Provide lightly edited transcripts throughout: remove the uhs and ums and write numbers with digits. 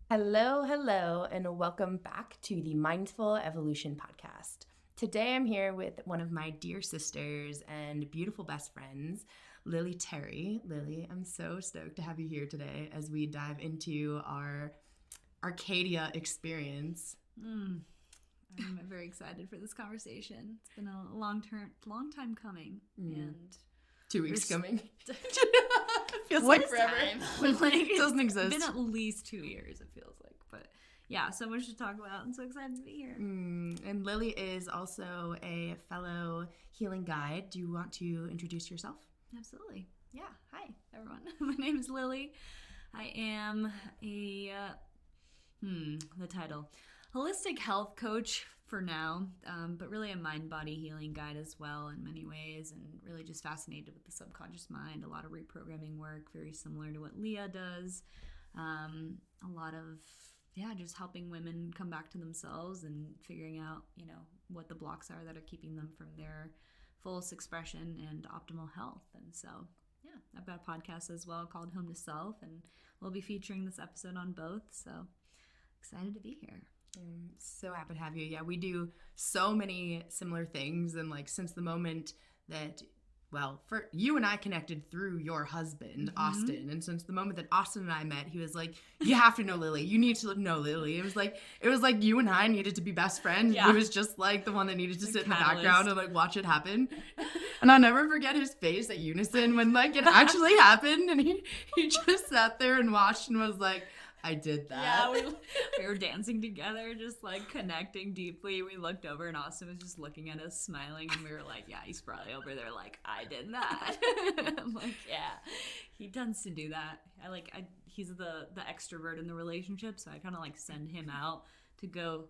Hello, hello, and welcome back to the Mindful Evolution podcast. Today I'm here with one of my dear sisters and beautiful best friends, Lily Terry. Lily, I'm so stoked to have you here today as we dive into our Arkadia experience. I'm very excited for this conversation. It's been a long time coming, and 2 weeks coming. feels What like is forever. It doesn't exist. It's been at least 2 years. It feels like, but yeah, so much to talk about. I'm so excited to be here. And Lily is also a fellow healing guide. Do you want to introduce yourself? Absolutely. Yeah. Hi, everyone. My name is Lily. I am the title, holistic health coach for now, but really a mind-body healing guide as well in many ways, and really just fascinated with the subconscious mind. A lot of reprogramming work, very similar to what Leah does. A lot of just helping women come back to themselves and figuring out, what the blocks are that are keeping them from their fullest expression and optimal health. And so, I've got a podcast as well called Home to Self, and we'll be featuring this episode on both. So excited to be here. I'm so happy to have you. Yeah, we do so many similar things. And since the moment that, for you and I connected through your husband, Austin. And since the moment that Austin and I met, he was like, you have to know Lily. You need to know Lily. It was like you and I needed to be best friends. Yeah. It was just like the one that needed to sit in the background and watch it happen. And I'll never forget his face at Unison when it actually happened. And he just sat there and watched and was like, I did that. Yeah, we were dancing together, just connecting deeply. We looked over and Austin was just looking at us, smiling, and we were like, yeah, he's probably over there like, I did that. I'm like, yeah, he tends to do that. He's the extrovert in the relationship, so I kind of send him out to go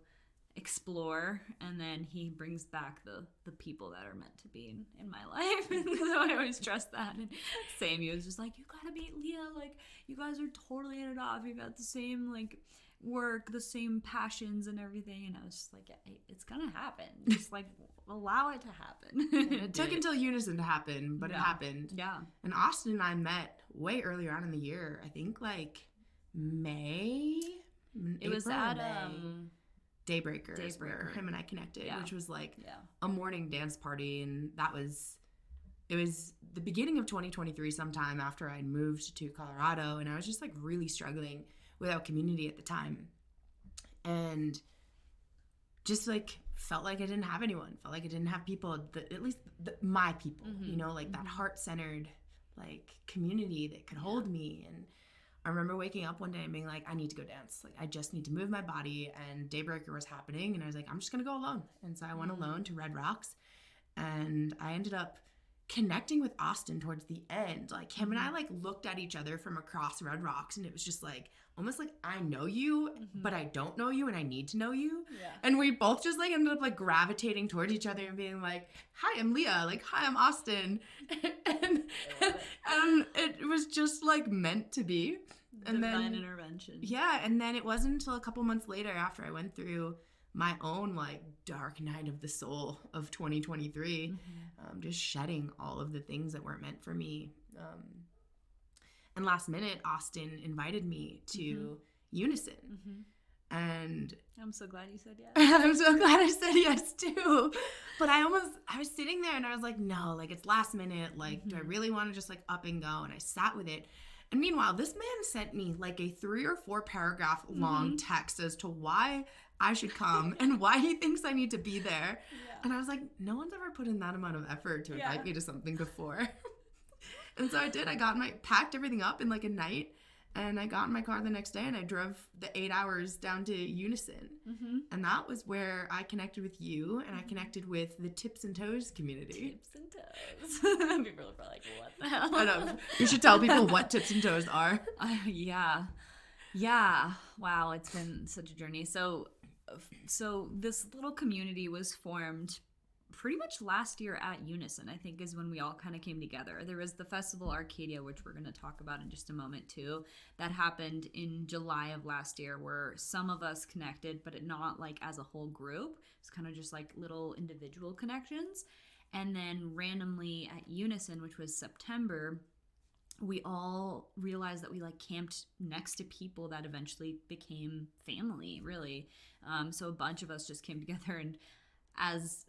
explore, and then he brings back the people that are meant to be in my life. So I always trust that. And Sammy was just like, you gotta meet Leah, you guys are totally in it off, you got the same work, the same passions and everything. And I was just like, yeah, it's gonna happen, just allow it to happen. It took until Unison to happen, but it happened. Yeah. And Austin and I met way earlier on in the year. I think May. It was at Daybreakers, where him and I connected, which was a morning dance party. And it was the beginning of 2023, sometime after I'd moved to Colorado, and I was just really struggling without community at the time, and just felt like I didn't have anyone, felt like I didn't have people, at least my people, that heart-centered community that could hold me. And I remember waking up one day and being like, I need to go dance. I just need to move my body. And Daybreaker was happening. And I was like, I'm just going to go alone. And so I went alone to Red Rocks. And I ended up connecting with Austin towards the end. Him and I looked at each other from across Red Rocks. And it was just almost I know you, but I don't know you and I need to know you. Yeah. And we both just ended up gravitating towards each other and being like, hi, I'm Leah. Hi, I'm Austin. and it was just meant to be. And Divine intervention. Yeah, and then it wasn't until a couple months later, after I went through my own dark night of the soul of 2023, just shedding all of the things that weren't meant for me. And last minute, Austin invited me to Unison. And I'm so glad you said yes. I'm so glad I said yes too. But I was sitting there and I was like, no, it's last minute. Do I really want to just up and go? And I sat with it. And meanwhile, this man sent me a 3 or 4 paragraph long text as to why I should come and why he thinks I need to be there. Yeah. And I was like, no one's ever put in that amount of effort to invite me to something before. And so I did. I packed everything up in a night, and I got in my car the next day and I drove the 8 hours down to Unison. And that was where I connected with you, and I connected with the Tips and Toes community. Tips and Toes. People are probably like, what the hell? I know. You should tell people what Tips and Toes are. Yeah. Wow, it's been such a journey. So this little community was formed pretty much last year at Unison, I think, is when we all kind of came together. There was the festival Arkadia, which we're going to talk about in just a moment too, that happened in July of last year, where some of us connected, but not as a whole group. It's kind of just little individual connections. And then randomly at Unison, which was September, we all realized that we like camped next to people that eventually became family, really. So a bunch of us just came together, and as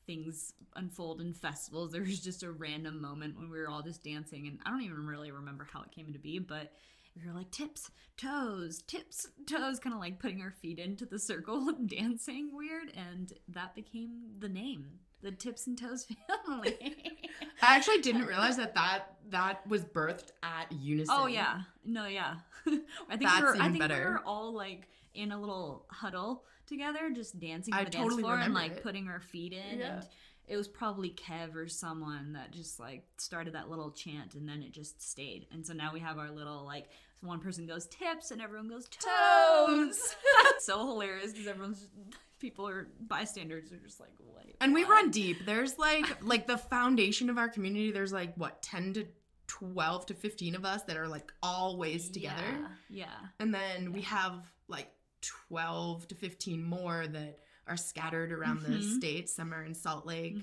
things unfold in festivals, there was just a random moment when we were all just dancing, and I don't even really remember how it came to be, but we were like tips, toes, kind of like putting our feet into the circle and dancing weird, and that became the name, the Tips and Toes family. I actually didn't realize that was birthed at Unison. Oh yeah, no, yeah. I think we were all like in a little huddle together, just dancing on the dance floor and like putting our feet in, and it was probably Kev or someone that just like started that little chant, and then it just stayed. And so now we have our little like, one person goes tips and everyone goes toes. So hilarious because bystanders are just like, what? And we run deep. There's like the foundation of our community. There's like what, 10 to 12 to 15 of us that are like always together. Yeah. And then we have like 12 to 15 more that are scattered around the states. Some are in Salt Lake.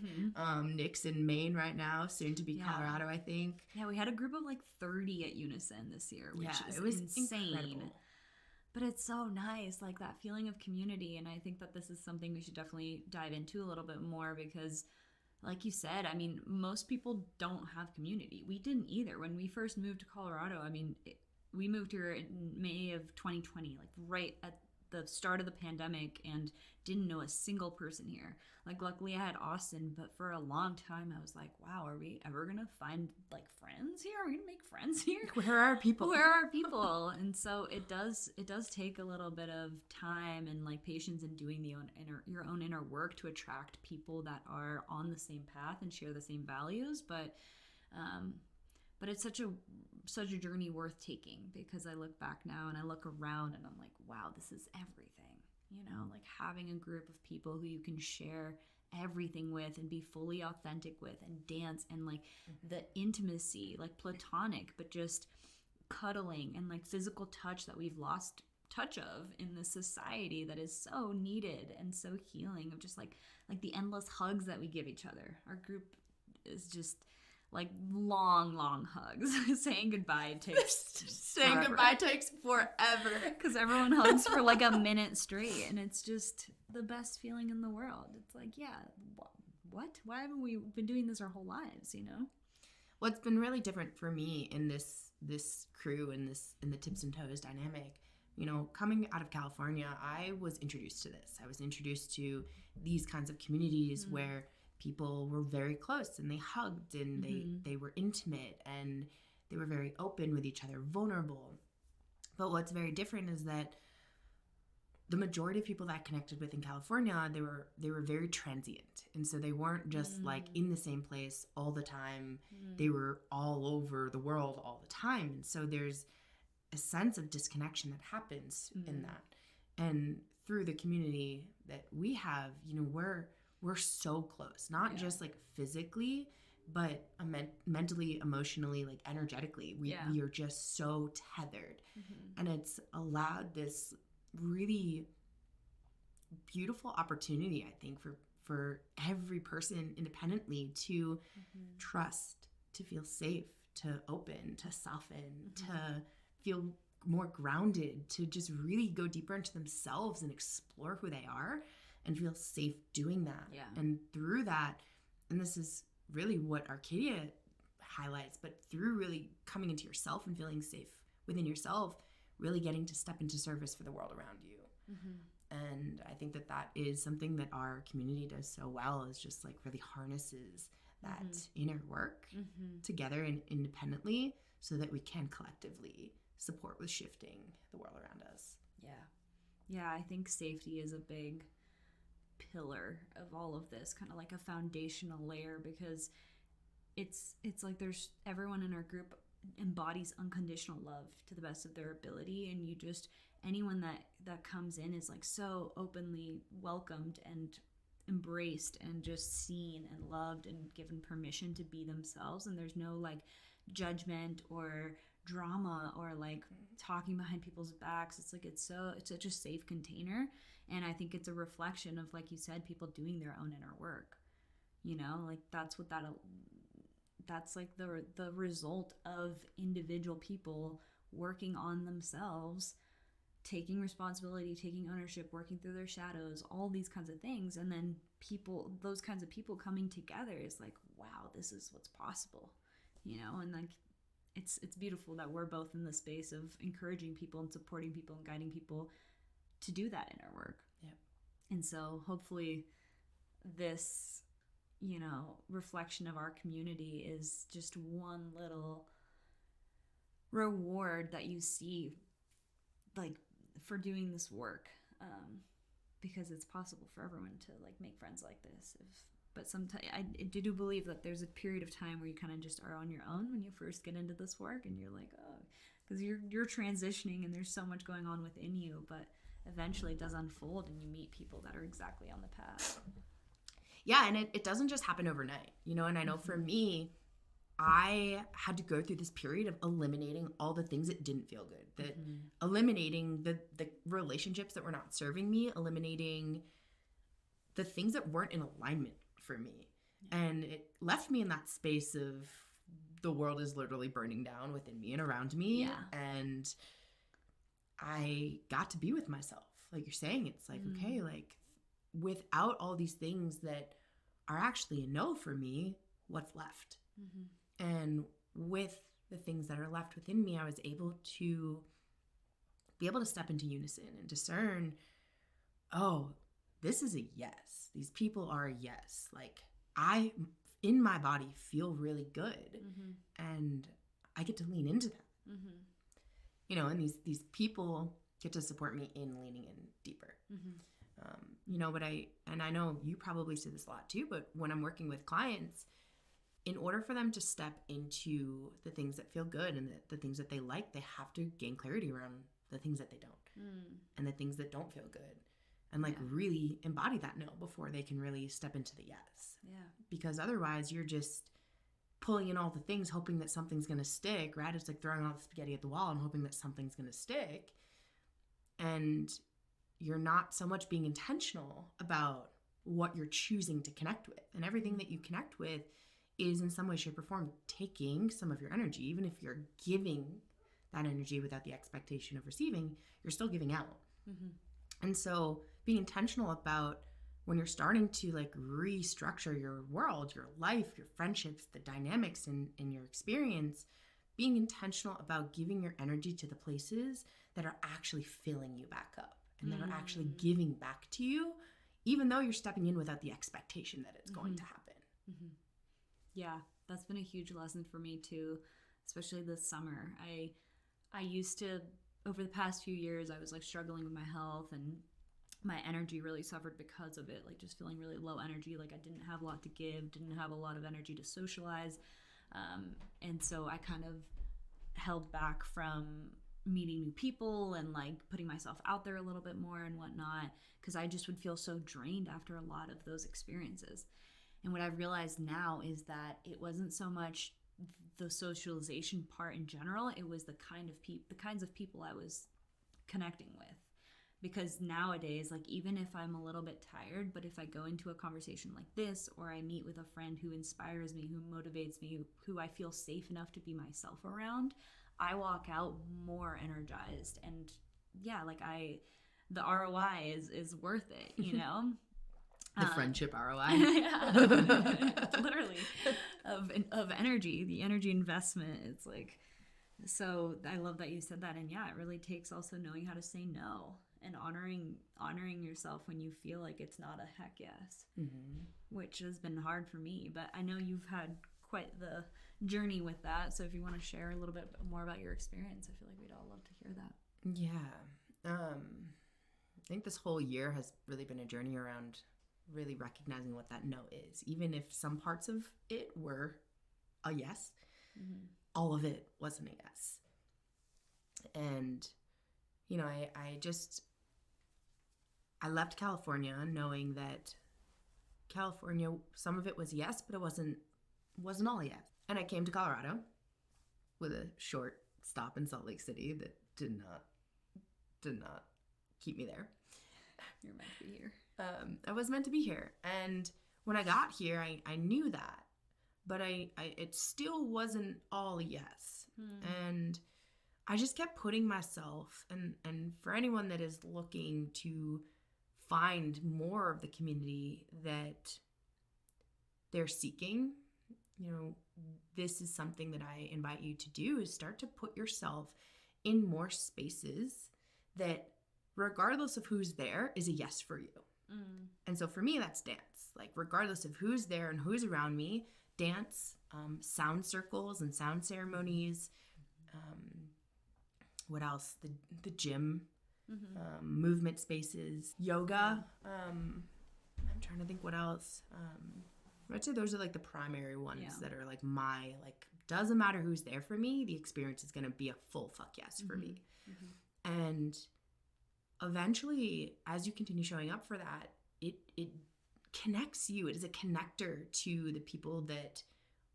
Nick's in Maine right now, soon to be Colorado, I think. Yeah, we had a group of like 30 at Unison this year, which is insane. Incredible. But it's so nice, like that feeling of community. And I think that this is something we should definitely dive into a little bit more because, like you said, I mean, most people don't have community. We didn't either. When we first moved to Colorado, I mean, we moved here in May of 2020, like right at the start of the pandemic, and didn't know a single person here. Like, luckily I had Austin, but for a long time I was like, wow, are we ever gonna find like friends here? Are we gonna make friends here? Where are our people? And so it does take a little bit of time and like patience in doing your own inner work to attract people that are on the same path and share the same values. But it's such a journey worth taking, because I look back now and I look around and I'm like, wow, this is everything. You know, like having a group of people who you can share everything with and be fully authentic with and dance, and like the intimacy, like platonic, but just cuddling and like physical touch that we've lost touch of in this society that is so needed and so healing, of just like the endless hugs that we give each other. Our group is just like long hugs. Saying goodbye takes forever because everyone hugs for like a minute straight, and it's just the best feeling in the world. It's like, yeah, what? Why haven't we been doing this our whole lives? You know, what's been really different for me in this crew and in the Tips and Toes dynamic, you know, coming out of California, I was introduced to this. I was introduced to these kinds of communities where people were very close and they hugged and they were intimate and they were very open with each other, vulnerable. But what's very different is that the majority of people that I connected with in California, they were very transient. And so they weren't just like in the same place all the time. They were all over the world all the time. And so there's a sense of disconnection that happens in that. And through the community that we have, you know, we're so close, not just like physically, but mentally, emotionally, like energetically. We are just so tethered. And it's allowed this really beautiful opportunity, I think, for every person independently to trust, to feel safe, to open, to soften, to feel more grounded, to just really go deeper into themselves and explore who they are and feel safe doing that. Yeah. And through that, and this is really what Arkadia highlights, but through really coming into yourself and feeling safe within yourself, really getting to step into service for the world around you. And I think that is something that our community does so well, is just like really harnesses that inner work together and independently, so that we can collectively support with shifting the world around us. Yeah, I think safety is a big pillar of all of this, kind of like a foundational layer, because it's like there's everyone in our group embodies unconditional love to the best of their ability, and you just, anyone that comes in is like so openly welcomed and embraced and just seen and loved and given permission to be themselves, and there's no like judgment or drama or like talking behind people's backs. It's like it's such a safe container, and I think it's a reflection of, like you said, people doing their own inner work. You know, like that's what that that's like the result of individual people working on themselves, taking responsibility, taking ownership, working through their shadows, all these kinds of things. And then those kinds of people coming together is like, wow, this is what's possible, and like, it's beautiful that we're both in the space of encouraging people and supporting people and guiding people to do that inner work. Yeah. And so hopefully this, reflection of our community is just one little reward that you see, like, for doing this work, because it's possible for everyone to like make friends like this. But sometimes I do believe that there's a period of time where you kind of just are on your own when you first get into this work, and you're like, oh, because you're transitioning and there's so much going on within you, but eventually it does unfold and you meet people that are exactly on the path. Yeah, and it doesn't just happen overnight, and I know for me, I had to go through this period of eliminating all the things that didn't feel good, eliminating the relationships that were not serving me, eliminating the things that weren't in alignment for me. And it left me in that space of the world is literally burning down within me and around me. Yeah. And I got to be with myself. Like you're saying, it's like, okay, like without all these things that are actually a no for me, what's left? And with the things that are left within me, I was able to be able to step into unison and discern, oh, this is a yes. These people are a yes. Like I, in my body, feel really good. And I get to lean into that. And these people get to support me in leaning in deeper. But I know you probably say this a lot too, but when I'm working with clients, in order for them to step into the things that feel good and the things that they like, they have to gain clarity around the things that they don't and the things that don't feel good, and really embody that no before they can really step into the yes. Yeah. Because otherwise you're just pulling in all the things, hoping that something's going to stick, right? It's like throwing all the spaghetti at the wall and hoping that something's going to stick. And you're not so much being intentional about what you're choosing to connect with. And everything that you connect with is in some way, shape, or form taking some of your energy. Even if you're giving that energy without the expectation of receiving, you're still giving out. And so being intentional about when you're starting to like restructure your world, your life, your friendships, the dynamics in your experience, being intentional about giving your energy to the places that are actually filling you back up and that are actually giving back to you, even though you're stepping in without the expectation that it's going to happen. Yeah, that's been a huge lesson for me too, especially this summer. I used to, over the past few years, I was like struggling with my health, and my energy really suffered because of it, like just feeling really low energy, like I didn't have a lot to give, didn't have a lot of energy to socialize. And so I kind of held back from meeting new people and like putting myself out there a little bit more and whatnot, because I just would feel so drained after a lot of those experiences. And what I've realized now is that it wasn't so much the socialization part in general, it was the kinds of people I was connecting with. Because nowadays, like even if I'm a little bit tired, but if I go into a conversation like this, or I meet with a friend who inspires me, who motivates me, who I feel safe enough to be myself around, I walk out more energized. And yeah, like the ROI is worth it, you know? The friendship ROI. Yeah, literally, of energy, the energy investment. It's like, so I love that you said that. And yeah, it really takes also knowing how to say no and honoring yourself when you feel like it's not a heck yes, which has been hard for me. But I know you've had quite the journey with that. So if you want to share a little bit more about your experience, I feel like we'd all love to hear that. Yeah. I think this whole year has really been a journey around really recognizing what that no is. Even if some parts of it were a yes, all of it wasn't a yes. And, you know, I left California knowing that California, some of it was yes, but it wasn't all yes. And I came to Colorado with a short stop in Salt Lake City that did not keep me there. You're meant to be here. I was meant to be here. And when I got here, I knew that. but it still wasn't all yes. And I just kept putting myself, and for anyone that is looking to find more of the community that they're seeking, you know, this is something that I invite you to do, is start to put yourself in more spaces that, regardless of who's there, is a yes for you. And so for me, that's dance. Like, regardless of who's there and who's around me, dance, sound circles and sound ceremonies, what else? The gym, movement spaces, yoga. I'm trying to think what else. I'd say those are like the primary ones that are like doesn't matter who's there for me, the experience is going to be a full fuck yes for me. And eventually, as you continue showing up for that, it connects you. It is a connector to the people that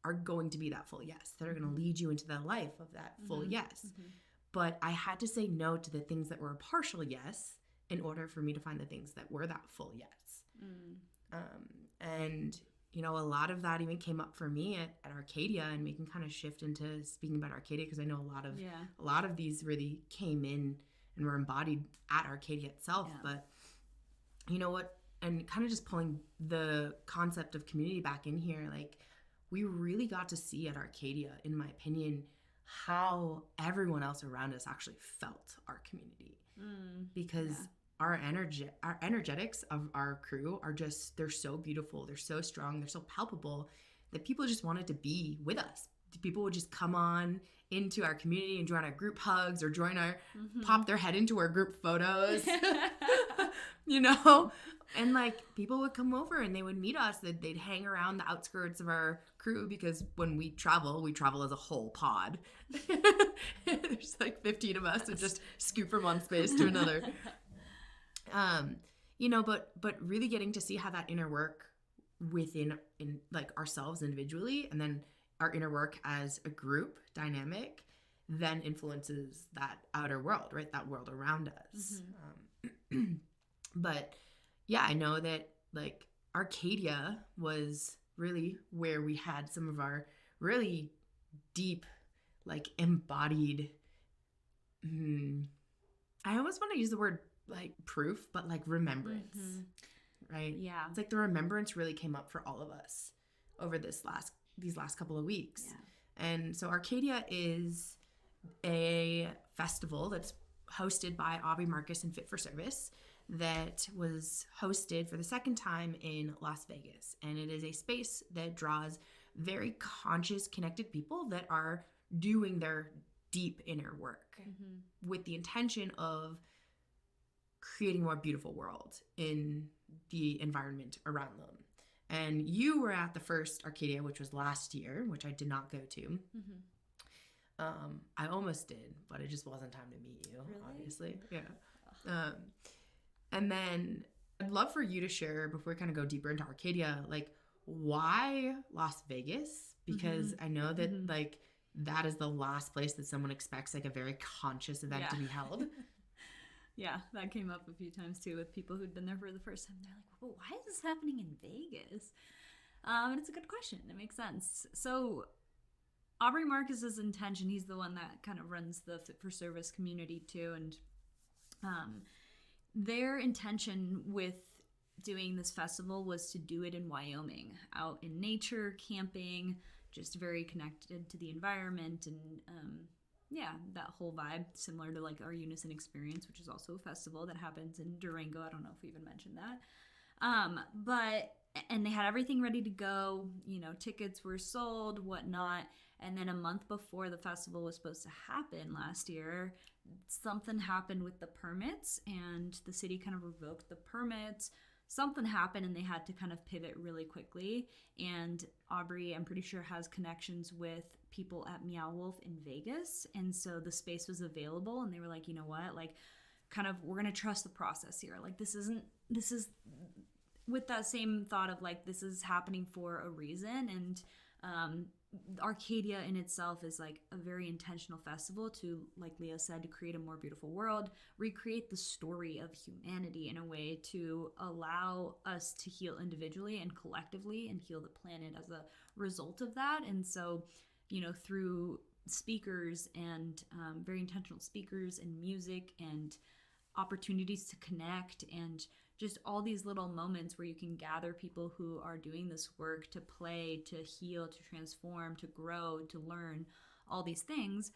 are going to be that full yes, that are going to lead you into the life of that full yes. But I had to say no to the things that were a partial yes in order for me to find the things that were that full yes. And, you know, a lot of that even came up for me at Arkadia, and we can kind of shift into speaking about Arkadia, because I know a lot of these really came in and were embodied at Arkadia itself. But you know what? And kind of just pulling the concept of community back in here, like, we really got to see at Arkadia, in my opinion, how everyone else around us actually felt our community. Because our energetics of our crew are just, they're so beautiful, they're so strong, they're so palpable, that people just wanted to be with us. People would just come on into our community and join our group hugs, or join our, pop their head into our group photos, you know? And like, people would come over and they would meet us, they'd hang around the outskirts of our crew, because when we travel as a whole pod. There's like 15 of us that just scoop from one space to another. You know, but really getting to see how that inner work in like ourselves individually, and then our inner work as a group dynamic, then influences that outer world, right? That world around us. But yeah, I know that like Arkadia was really where we had some of our really deep, like, embodied, I almost want to use the word like proof, but like remembrance, right? Yeah. It's like the remembrance really came up for all of us over these last couple of weeks. And so Arkadia is a festival that's hosted by Aubrey Marcus and Fit for Service, that was hosted for the second time in Las Vegas. And it is a space that draws very conscious, connected people that are doing their deep inner work with the intention of creating a more beautiful world in the environment around them. And you were at the first Arkadia, which was last year, which I did not go to. I almost did, but it just wasn't time to meet you, obviously. Yeah. And then I'd love for you to share, before we kind of go deeper into Arkadia, like, why Las Vegas? Because I know that like that is the last place that someone expects like a very conscious event to be held. Yeah, that came up a few times too with people who'd been there for the first time. They're like, well, why is this happening in Vegas? And it's a good question. It makes sense. So Aubrey Marcus's intention, he's the one that kind of runs the Fit for Service community too. And their intention with doing this festival was to do it in Wyoming, out in nature, camping, just very connected to the environment, and that whole vibe, similar to like our Unison Experience, which is also a festival that happens in Durango. I don't know if we even mentioned that. And they had everything ready to go, you know, tickets were sold, whatnot. And then a month before the festival was supposed to happen last year, something happened with the permits, and the city kind of revoked the permits. Something happened and they had to kind of pivot really quickly. And Aubrey, I'm pretty sure, has connections with people at Meow Wolf in Vegas. And so the space was available, and they were like, you know what, like, kind of, we're going to trust the process here. Like, this is with that same thought of like, this is happening for a reason. And Arkadia in itself is like a very intentional festival to, like Leah said, to create a more beautiful world, recreate the story of humanity in a way to allow us to heal individually and collectively and heal the planet as a result of that. And so, through speakers and very intentional speakers and music and opportunities to connect and just all these little moments where you can gather people who are doing this work to play, to heal, to transform, to grow, to learn, all these things,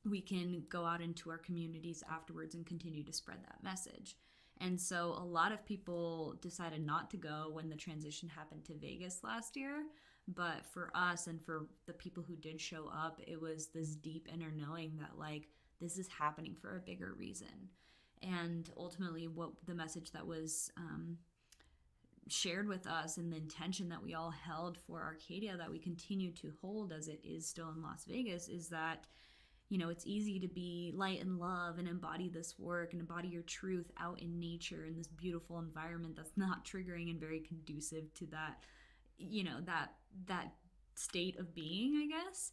we can go out into our communities afterwards and continue to spread that message. And so a lot of people decided not to go when the transition happened to Vegas last year. But for us and for the people who did show up, it was this deep inner knowing that like, this is happening for a bigger reason. And ultimately, what the message that was shared with us and the intention that we all held for Arkadia, that we continue to hold as it is still in Las Vegas, is that, it's easy to be light and love and embody this work and embody your truth out in nature in this beautiful environment that's not triggering and very conducive to that, that state of being, I guess.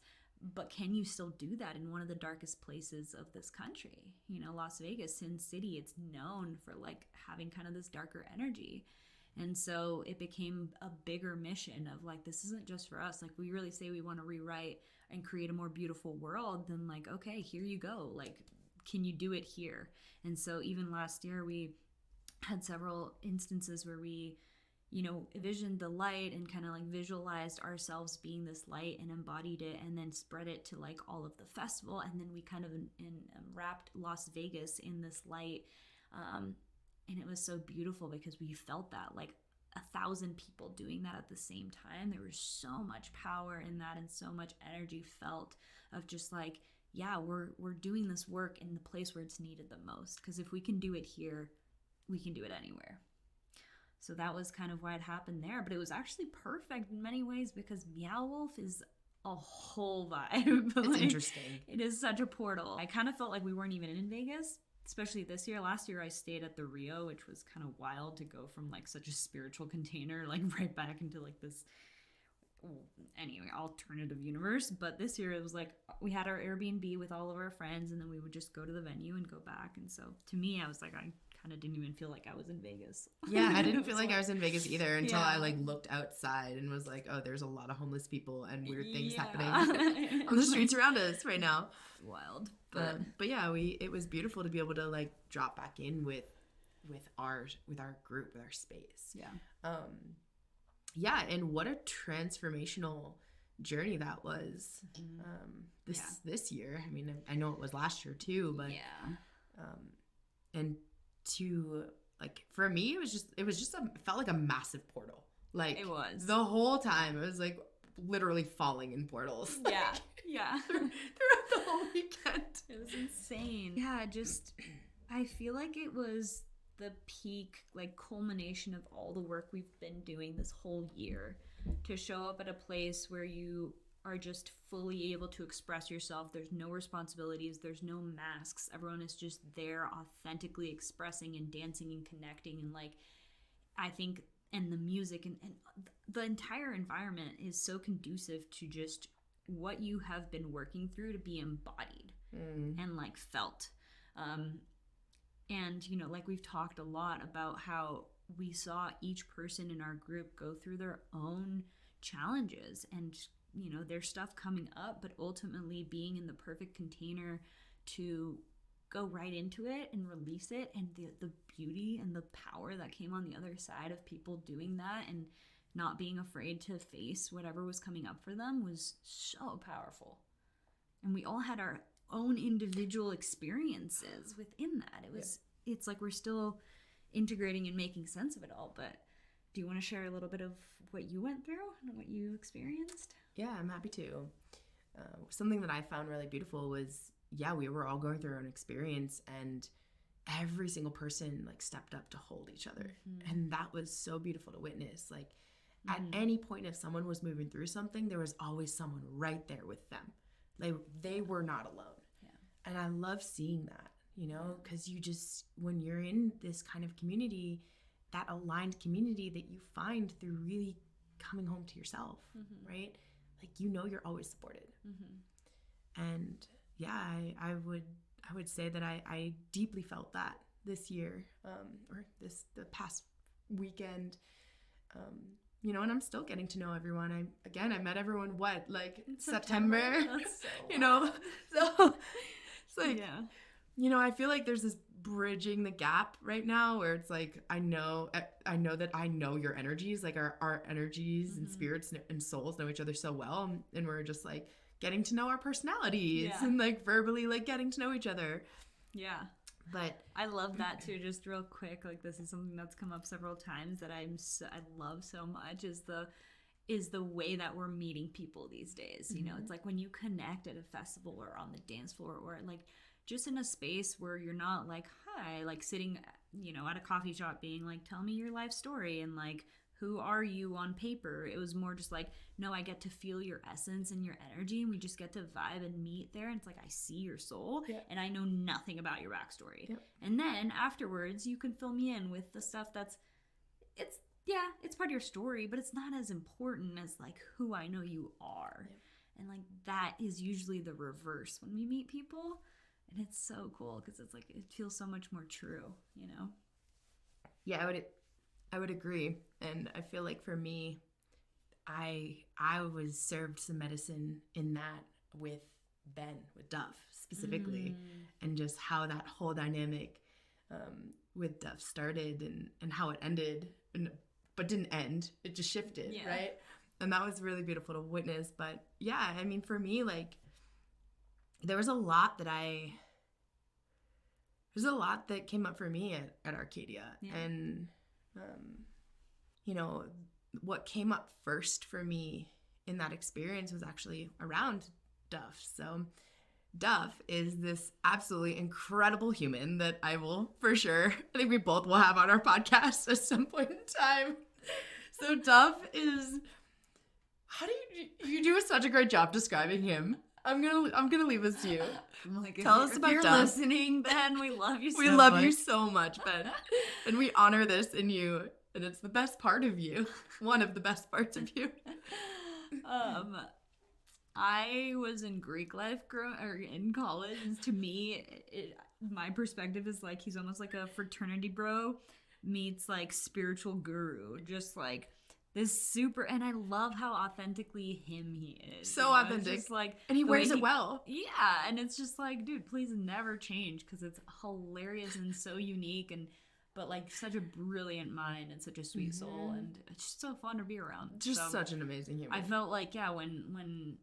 But can you still do that in one of the darkest places of this country? Las Vegas, Sin City, it's known for like having kind of this darker energy. And so it became a bigger mission of like, this isn't just for us. Like, we really say we want to rewrite and create a more beautiful world. Then like, okay, here you go. Like, can you do it here? And so even last year, we had several instances where we envisioned the light and kind of like visualized ourselves being this light and embodied it and then spread it to like all of the festival. And then we kind of wrapped Las Vegas in this light. And it was so beautiful because we felt that like 1,000 people doing that at the same time. There was so much power in that and so much energy felt of just like, yeah, we're doing this work in the place where it's needed the most. Because if we can do it here, we can do it anywhere. So that was kind of why it happened there. But it was actually perfect in many ways because Meow Wolf is a whole vibe. It's interesting. It is such a portal. I kind of felt like we weren't even in Vegas, especially this year. Last year I stayed at the Rio, which was kind of wild to go from like such a spiritual container like right back into like this alternative universe. But this year it was like we had our Airbnb with all of our friends and then we would just go to the venue and go back. And so to me, I was like, I kind of didn't even feel like I was in Vegas. Yeah, I didn't feel like I was in Vegas either until I like looked outside and was like, oh, there's a lot of homeless people and weird things happening on the streets around us right now. Wild. But yeah, it was beautiful to be able to like drop back in with our group, with our space. Yeah, and what a transformational journey that was. This year. I mean, I know it was last year too, but and to like for me it felt like a massive portal. Like, it was the whole time. It was like literally falling in portals. Yeah. Throughout the whole weekend. It was insane. Yeah, I feel like it was the peak, like, culmination of all the work we've been doing this whole year to show up at a place where you are just fully able to express yourself. There's no responsibilities. There's no masks. Everyone is just there authentically expressing and dancing and connecting. And like, I think, and the music and the entire environment is so conducive to just what you have been working through to be embodied and like felt. And, like we've talked a lot about how we saw each person in our group go through their own challenges and, their stuff coming up, but ultimately being in the perfect container to go right into it and release it. And the beauty and the power that came on the other side of people doing that and not being afraid to face whatever was coming up for them was so powerful. And we all had our own individual experiences within that. It's like we're still integrating and making sense of it all. But do you want to share a little bit of what you went through and what you experienced? Yeah, I'm happy to. Something that I found really beautiful was, we were all going through our own experience, and every single person like stepped up to hold each other. And that was so beautiful to witness. Like at any point, if someone was moving through something, there was always someone right there with them. They were not alone. And I love seeing that, because you just, when you're in this kind of community, that aligned community that you find through really coming home to yourself, right? like, you're always supported. And yeah, I would say that I deeply felt that this year, or the past weekend, and I'm still getting to know everyone. I met everyone, September? That's so so it's like, I feel like there's this bridging the gap right now where it's like, I know that I know your energies, like our energies and spirits and souls know each other so well, and we're just like getting to know our personalities and like verbally like getting to know each other. Yeah. But I love that too. Just real quick, like this is something that's come up several times that I love so much is the way that we're meeting people these days. It's like when you connect at a festival or on the dance floor or like just in a space where you're not like, hi, like sitting, at a coffee shop being like, tell me your life story and like, who are you on paper? It was more just like, no, I get to feel your essence and your energy, and we just get to vibe and meet there. And it's like, I see your soul, and I know nothing about your backstory. Yep. And then afterwards, you can fill me in with the stuff it's part of your story, but it's not as important as like who I know you are. Yep. And like that is usually the reverse when we meet people, and it's so cool because it's like it feels so much more true, Yeah, I would agree. And I feel like for me, I was served some medicine in that with Duff specifically, and just how that whole dynamic with Duff started and how it ended, but didn't end. It just shifted, right? And that was really beautiful to witness. But yeah, I mean, for me, like, there was a lot that came up for me at Arkadia. Yeah. And what came up first for me in that experience was actually around Duff. So Duff is this absolutely incredible human that I think we both will have on our podcast at some point in time. So Duff is, you do such a great job describing him. I'm gonna leave this to you. I'm like, tell us about Duff. If you're listening, Ben, we love you so much. We love you so much, Ben. And we honor this in you. And it's the best part of you. One of the best parts of you. I was in Greek life in college. To me, my perspective is like he's almost like a fraternity bro meets like spiritual guru. Just like this super, and I love how authentically him he is. So authentic. Just like, and he wears it well. Yeah, and it's just like, dude, please never change because it's hilarious and so unique but like such a brilliant mind and such a sweet soul, and it's just so fun to be around. Just such an amazing human. I felt like when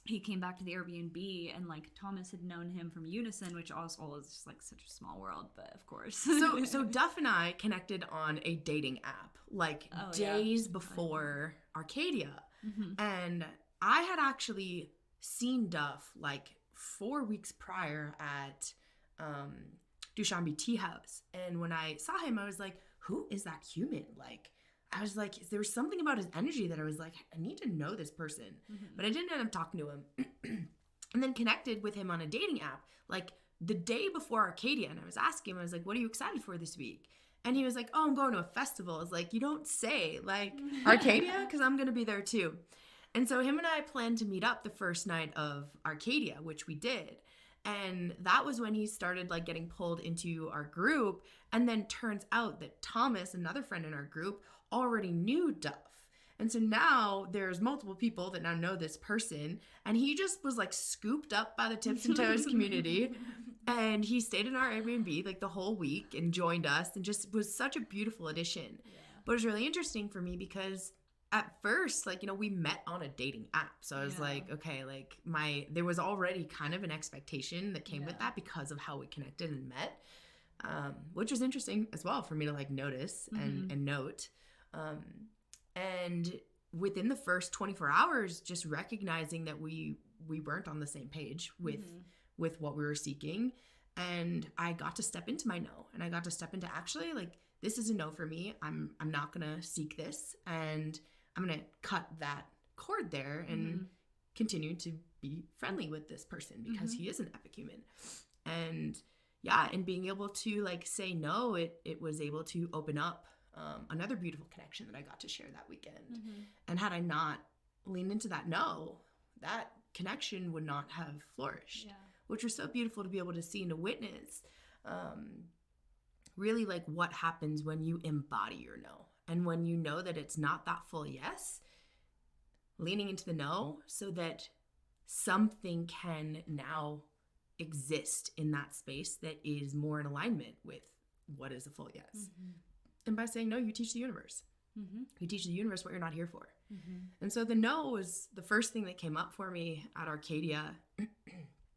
he came back to the Airbnb and like Thomas had known him from Unison, which also is just like such a small world, but of course. So Duff and I connected on a dating app like days before Arkadia, and I had actually seen Duff like 4 weeks prior at Dushanbe Tea House. And when I saw him, I was like, who is that human? Like, I was like, there was something about his energy that I was like, I need to know this person. But I didn't end up talking to him. And then connected with him on a dating app, like the day before Arkadia. And I was asking him, I was like, what are you excited for this week? And he was like, oh, I'm going to a festival. I was like, you don't say, like, Arkadia? Because I'm going to be there too. And so him and I planned to meet up the first night of Arkadia, which we did. And that was when he started like getting pulled into our group. And then turns out that Thomas, another friend in our group, already knew Duff. And so now there's multiple people that now know this person. And he just was like scooped up by the Tips and Toes community. And he stayed in our Airbnb like the whole week and joined us and just was such a beautiful addition. Yeah. But it was really interesting for me because at first, like, we met on a dating app. So I was like, okay, like there was already kind of an expectation that came with that because of how we connected and met, which was interesting as well for me to like notice and note. And within the first 24 hours, just recognizing that we weren't on the same page with what we were seeking. And I got to step into my no, and I got to step into actually like, this is a no for me. I'm not going to seek this. And I'm going to cut that cord there and continue to be friendly with this person because he is an epic human. And and being able to like say no, it was able to open up another beautiful connection that I got to share that weekend. And had I not leaned into that no, that connection would not have flourished, which was so beautiful to be able to see and to witness. Really like what happens when you embody your no, and when you know that it's not that full yes, leaning into the no so that something can now exist in that space that is more in alignment with what is a full yes. Mm-hmm. And by saying no, you teach the universe. Mm-hmm. You teach the universe what you're not here for. Mm-hmm. And so the no was the first thing that came up for me at Arkadia.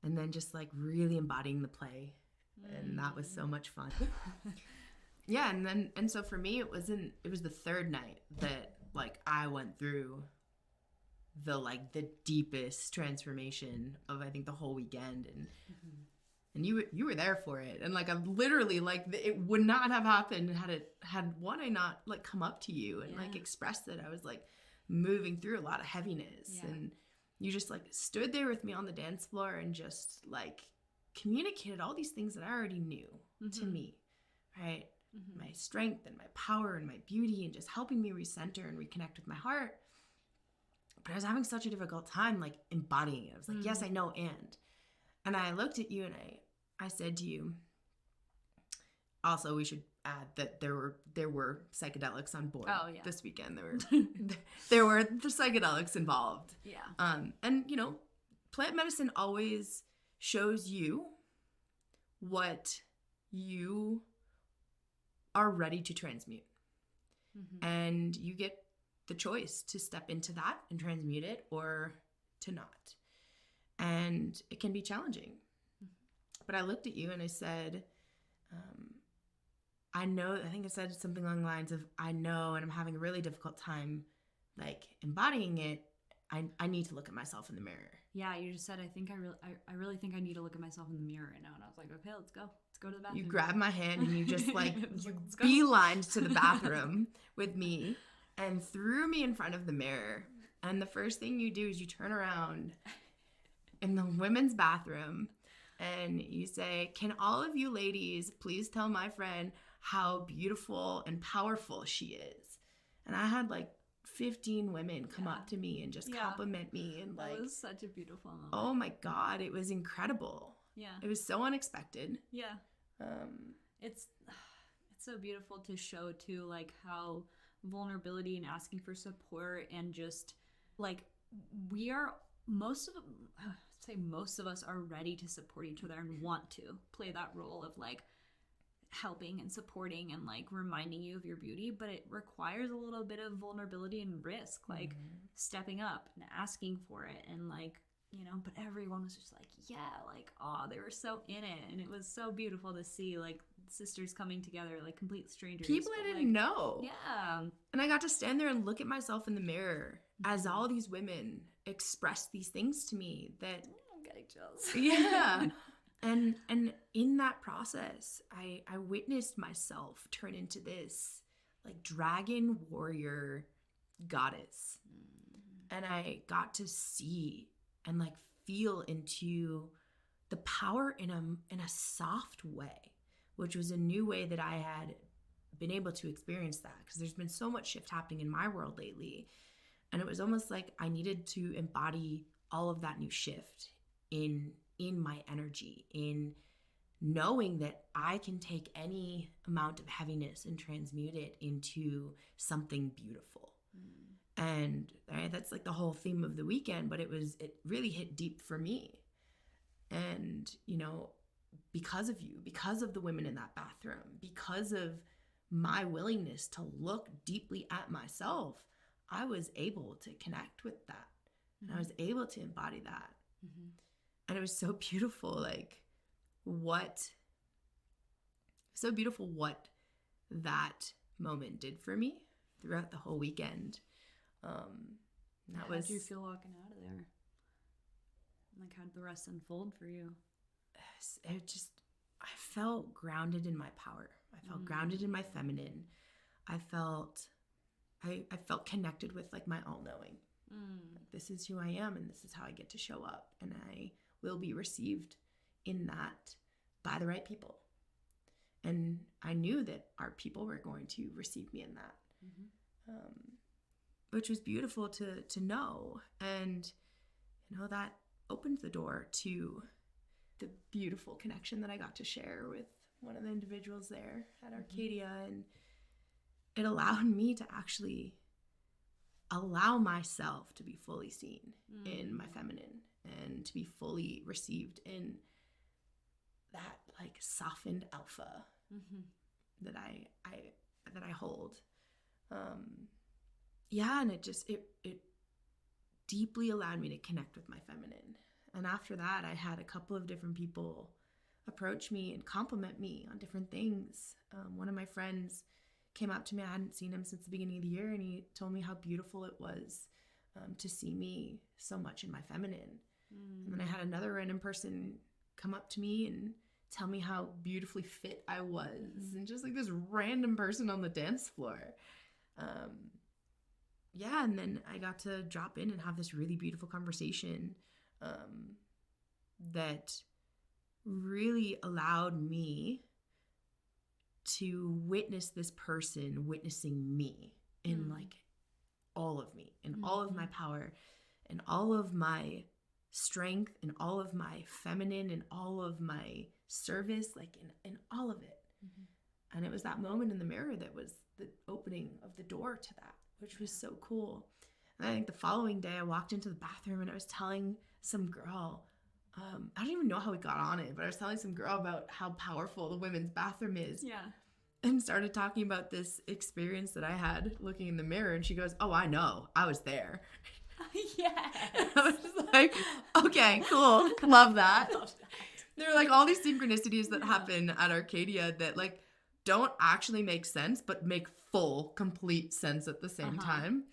And then just like really embodying the play. And that was so much fun. Yeah, and so for me it was the third night that like I went through the deepest transformation of I think the whole weekend, and you were there for it, and like I'm literally like it would not have happened had I not like come up to you and like expressed that I was like moving through a lot of heaviness, and you just like stood there with me on the dance floor and just like communicated all these things that I already knew to me, right? My strength and my power and my beauty, and just helping me recenter and reconnect with my heart. But I was having such a difficult time like embodying it. I was like, yes, I know, and I looked at you and I said to you, also we should add that there were psychedelics on board this weekend. There were the psychedelics involved. Yeah. And you know, plant medicine always shows you what you are ready to transmute. Mm-hmm. And you get the choice to step into that and transmute it or to not. And it can be challenging. Mm-hmm. But I looked at you and I said, I know, I think I said something along the lines of, I know, and I'm having a really difficult time like embodying it. I need to look at myself in the mirror. Yeah, you just said, I really think I need to look at myself in the mirror right now. And I was like, okay, let's go to the bathroom. You grabbed my hand and you just like beelined to the bathroom with me and threw me in front of the mirror. And the first thing you do is you turn around in the women's bathroom and you say, can all of you ladies please tell my friend how beautiful and powerful she is? And I had like 15 women come up to me and just compliment me, and like, that was such a beautiful moment. Oh my God, it was incredible. Yeah. It was so unexpected. Yeah. It's so beautiful to show too, like how vulnerability and asking for support, and just like most of us are ready to support each other and want to play that role of like helping and supporting and like reminding you of your beauty, but it requires a little bit of vulnerability and risk, like stepping up and asking for it, and like, you know, but everyone was just like, they were so in it, and it was so beautiful to see like sisters coming together, like complete strangers, people I didn't know. And I got to stand there and look at myself in the mirror as all these women expressed these things to me that I'm getting chills. Yeah. And in that process, I witnessed myself turn into this like dragon warrior goddess. And I got to see and like feel into the power in a soft way, which was a new way that I had been able to experience that, because there's been so much shift happening in my world lately. And it was almost like I needed to embody all of that new shift in my energy, in knowing that I can take any amount of heaviness and transmute it into something beautiful. And that's like the whole theme of the weekend, but it really hit deep for me. And, you know, because of you, because of the women in that bathroom, because of my willingness to look deeply at myself, I was able to connect with that. And I was able to embody that. Mm-hmm. And it was so beautiful, like what that moment did for me throughout the whole weekend. How did you feel walking out of there? Like, how did the rest unfold for you? I felt grounded in my power. I felt grounded in my feminine. I felt connected with like my all-knowing. This is who I am, and this is how I get to show up, and I will be received in that by the right people. And I knew that our people were going to receive me in that. which was beautiful to know. And, you know, that opened the door to the beautiful connection that I got to share with one of the individuals there at Arkadia. And it allowed me to actually allow myself to be fully seen in my feminine and to be fully received in that like softened alpha that I hold. And it deeply allowed me to connect with my feminine. And after that, I had a couple of different people approach me and compliment me on different things. One of my friends came up to me. I hadn't seen him since the beginning of the year, and he told me how beautiful it was to see me so much in my feminine. And then I had another random person come up to me and tell me how beautifully fit I was, and just like this random person on the dance floor. And then I got to drop in and have this really beautiful conversation that really allowed me to witness this person witnessing me in like all of me, in all of my power, and all of my strength, and all of my feminine, and all of my service, like in all of it. And it was that moment in the mirror that was the opening of the door to that, which was so cool. And I think the following day I walked into the bathroom and I was telling some girl, I don't even know how we got on it, but I was telling some girl about how powerful the women's bathroom is. Yeah. And started talking about this experience that I had looking in the mirror. And she goes, "Oh, I know. I was there." Yes. I was just like, okay, cool. Love that. There are like all these synchronicities that happen at Arkadia that like don't actually make sense, but make full, complete sense at the same time.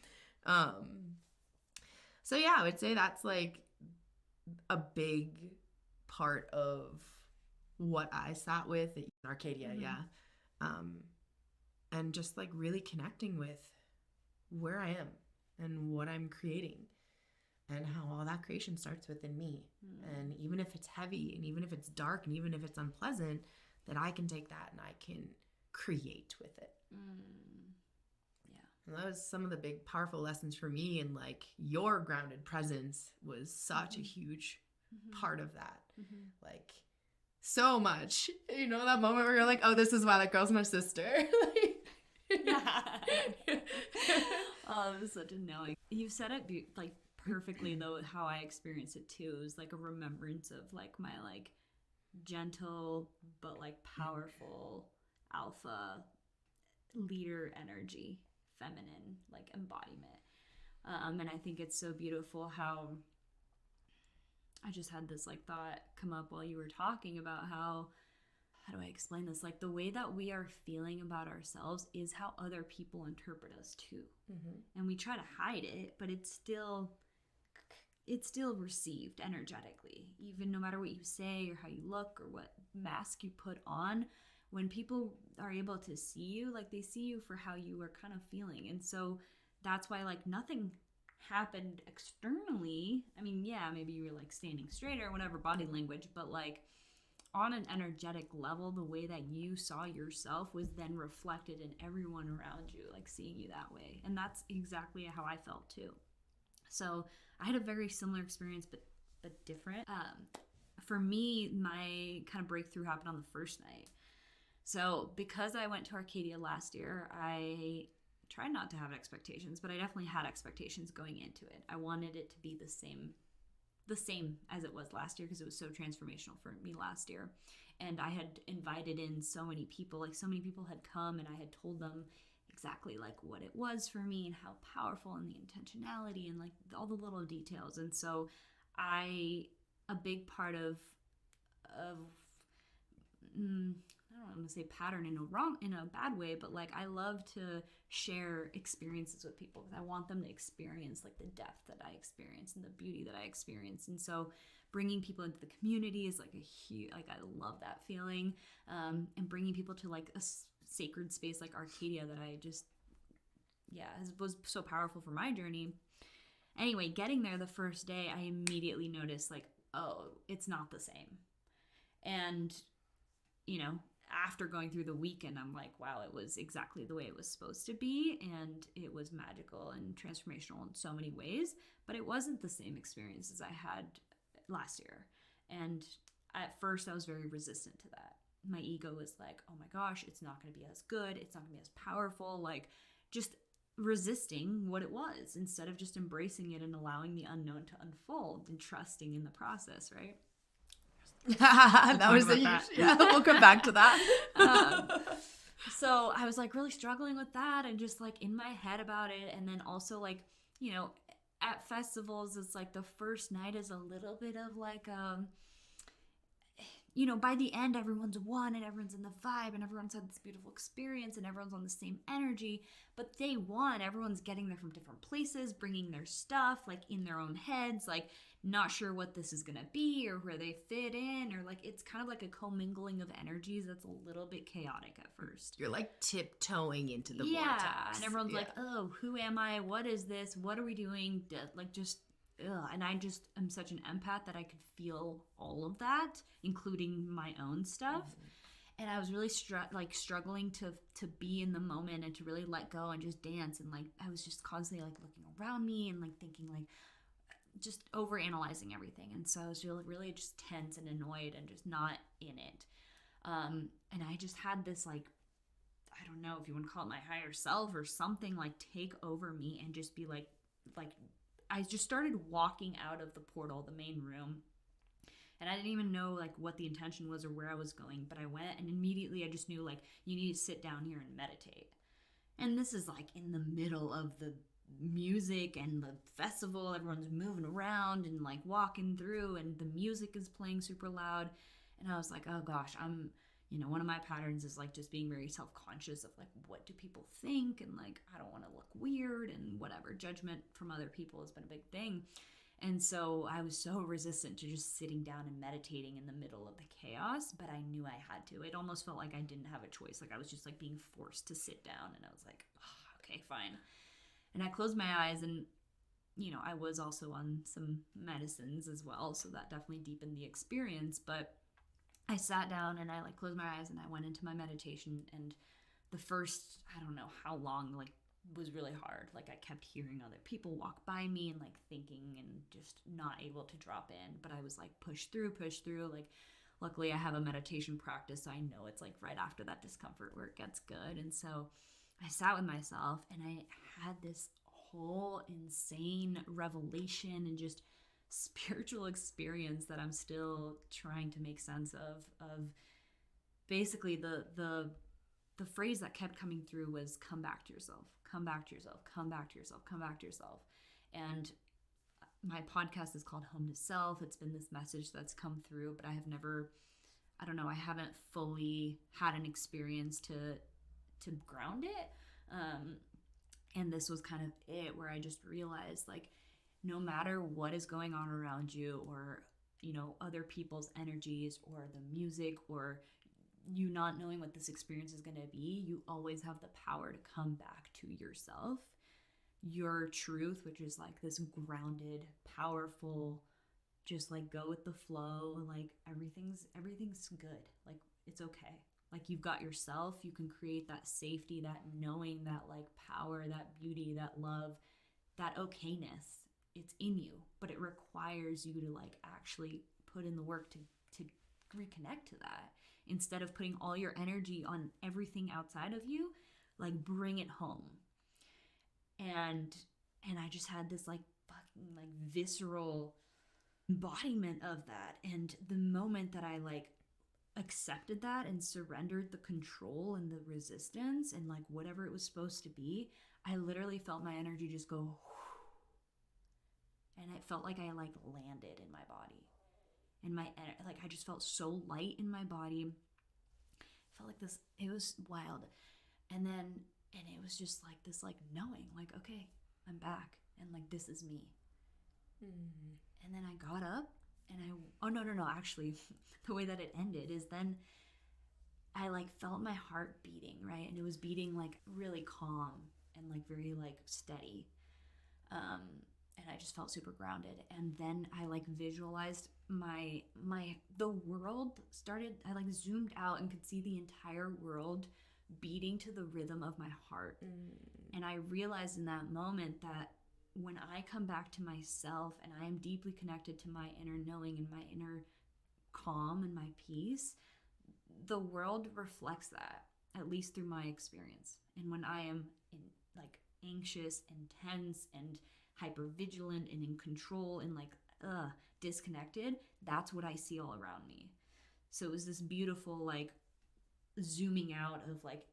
So yeah, I would say that's like a big part of what I sat with at Arkadia, and just like really connecting with where I am and what I'm creating, and how all that creation starts within me. And even if it's heavy, and even if it's dark, and even if it's unpleasant, that I can take that and I can create with it. And that was some of the big powerful lessons for me, and like your grounded presence was such a huge part of that. Like so much, you know, that moment where you're like, oh, this is why that girl's my sister. Oh, it was such a knowing. You said it like perfectly though, how I experienced it too. It was like a remembrance of like my like gentle but like powerful alpha leader energy, feminine like embodiment. And I think it's so beautiful how I just had this like thought come up while you were talking about how do I explain this? Like the way that we are feeling about ourselves is how other people interpret us too. And we try to hide it, but it's still received energetically. Even no matter what you say or how you look or what mask you put on, when people are able to see you, like they see you for how you are kind of feeling. And so that's why like nothing happened externally. I mean, yeah, maybe you were like standing straight or whatever body language, but like on an energetic level, the way that you saw yourself was then reflected in everyone around you, like seeing you that way. And that's exactly how I felt too. So I had a very similar experience, but different. For me, my kind of breakthrough happened on the first night. So because I went to Arkadia last year, I tried not to have expectations, but I definitely had expectations going into it. I wanted it to be the same as it was last year because it was so transformational for me last year. And I had invited in so many people, like so many people had come, and I had told them exactly like what it was for me and how powerful and the intentionality and like all the little details. And so a big part of I don't want to say pattern in a bad way, but like I love to share experiences with people because I want them to experience like the depth that I experience and the beauty that I experience. And so bringing people into the community is like a huge, like I love that feeling. And bringing people to like a sacred space like Arkadia that I just, was so powerful for my journey. Anyway, getting there the first day, I immediately noticed like, oh, it's not the same. And, you know, after going through the weekend, I'm like, wow, it was exactly the way it was supposed to be. And it was magical and transformational in so many ways. But it wasn't the same experience as I had last year. And at first, I was very resistant to that. My ego was like, oh my gosh, it's not going to be as good. It's not going to be as powerful. Like, just resisting what it was instead of just embracing it and allowing the unknown to unfold and trusting in the process, right? That was yeah, we'll come back to that. So I was like really struggling with that and just like in my head about it. And then also like, you know, at festivals, it's like the first night is a little bit of like, you know, by the end, everyone's one and everyone's in the vibe and everyone's had this beautiful experience and everyone's on the same energy. But day one, everyone's getting there from different places, bringing their stuff, like in their own heads, like not sure what this is going to be or where they fit in, or like it's kind of like a commingling of energies that's a little bit chaotic at first. You're like tiptoeing into the vortex. Yeah, and everyone's like, oh, who am I? What is this? What are we doing? Like just... Ugh. And I'm such an empath that I could feel all of that, including my own stuff. Mm-hmm. And I was really struggling to be in the moment and to really let go and just dance. And like I was just constantly like looking around me and like thinking like just over analyzing everything. And so I was really just tense and annoyed and just not in it. And I just had this like, I don't know if you want to call it my higher self or something, like take over me and just be like I just started walking out of the portal, the main room, and I didn't even know like what the intention was or where I was going, but I went and immediately I just knew like you need to sit down here and meditate. And this is like in the middle of the music and the festival, everyone's moving around and like walking through and the music is playing super loud. And I was like, oh gosh, one of my patterns is like just being very self-conscious of like, what do people think? And like, I don't want to look weird and whatever. Judgment from other people has been a big thing. And so I was so resistant to just sitting down and meditating in the middle of the chaos, but I knew I had to. It almost felt like I didn't have a choice. Like I was just like being forced to sit down, and I was like, oh, okay, fine. And I closed my eyes, and you know, I was also on some medicines as well, so that definitely deepened the experience. But I sat down and I like closed my eyes and I went into my meditation, and the first, I don't know how long, like was really hard. Like I kept hearing other people walk by me and like thinking and just not able to drop in, but I was like push through. Like luckily I have a meditation practice, so I know it's like right after that discomfort where it gets good. And so I sat with myself and I had this whole insane revelation and just spiritual experience that I'm still trying to make sense of basically the phrase that kept coming through was come back to yourself, come back to yourself, come back to yourself, come back to yourself. And my podcast is called Home to Self. It's been this message that's come through, but I haven't fully had an experience to ground it. And this was kind of it, where I just realized like, no matter what is going on around you, or, you know, other people's energies or the music, or you not knowing what this experience is going to be, you always have the power to come back to yourself, your truth, which is like this grounded, powerful, just like go with the flow. Like everything's good. Like it's okay. Like you've got yourself, you can create that safety, that knowing, that like power, that beauty, that love, that okayness. It's in you, but it requires you to like actually put in the work to reconnect to that, instead of putting all your energy on everything outside of you. Like bring it home. And I just had this like fucking like visceral embodiment of that. And the moment that I like accepted that and surrendered the control and the resistance and like whatever it was supposed to be, I literally felt my energy just go. And it felt like I like landed in my body, and I just felt so light in my body. It felt like this, it was wild. And it was just like this, like knowing like, okay, I'm back. And like, this is me. Mm-hmm. And then I got up and actually the way that it ended is then I like felt my heart beating, right? And it was beating like really calm and like very like steady. and I just felt super grounded. And then I like visualized the world started, I like zoomed out and could see the entire world beating to the rhythm of my heart. And I realized in that moment that when I come back to myself and I am deeply connected to my inner knowing and my inner calm and my peace, the world reflects that, at least through my experience. And when I am like anxious and tense and hypervigilant and in control and like disconnected, that's what I see all around me. So it was this beautiful like zooming out of like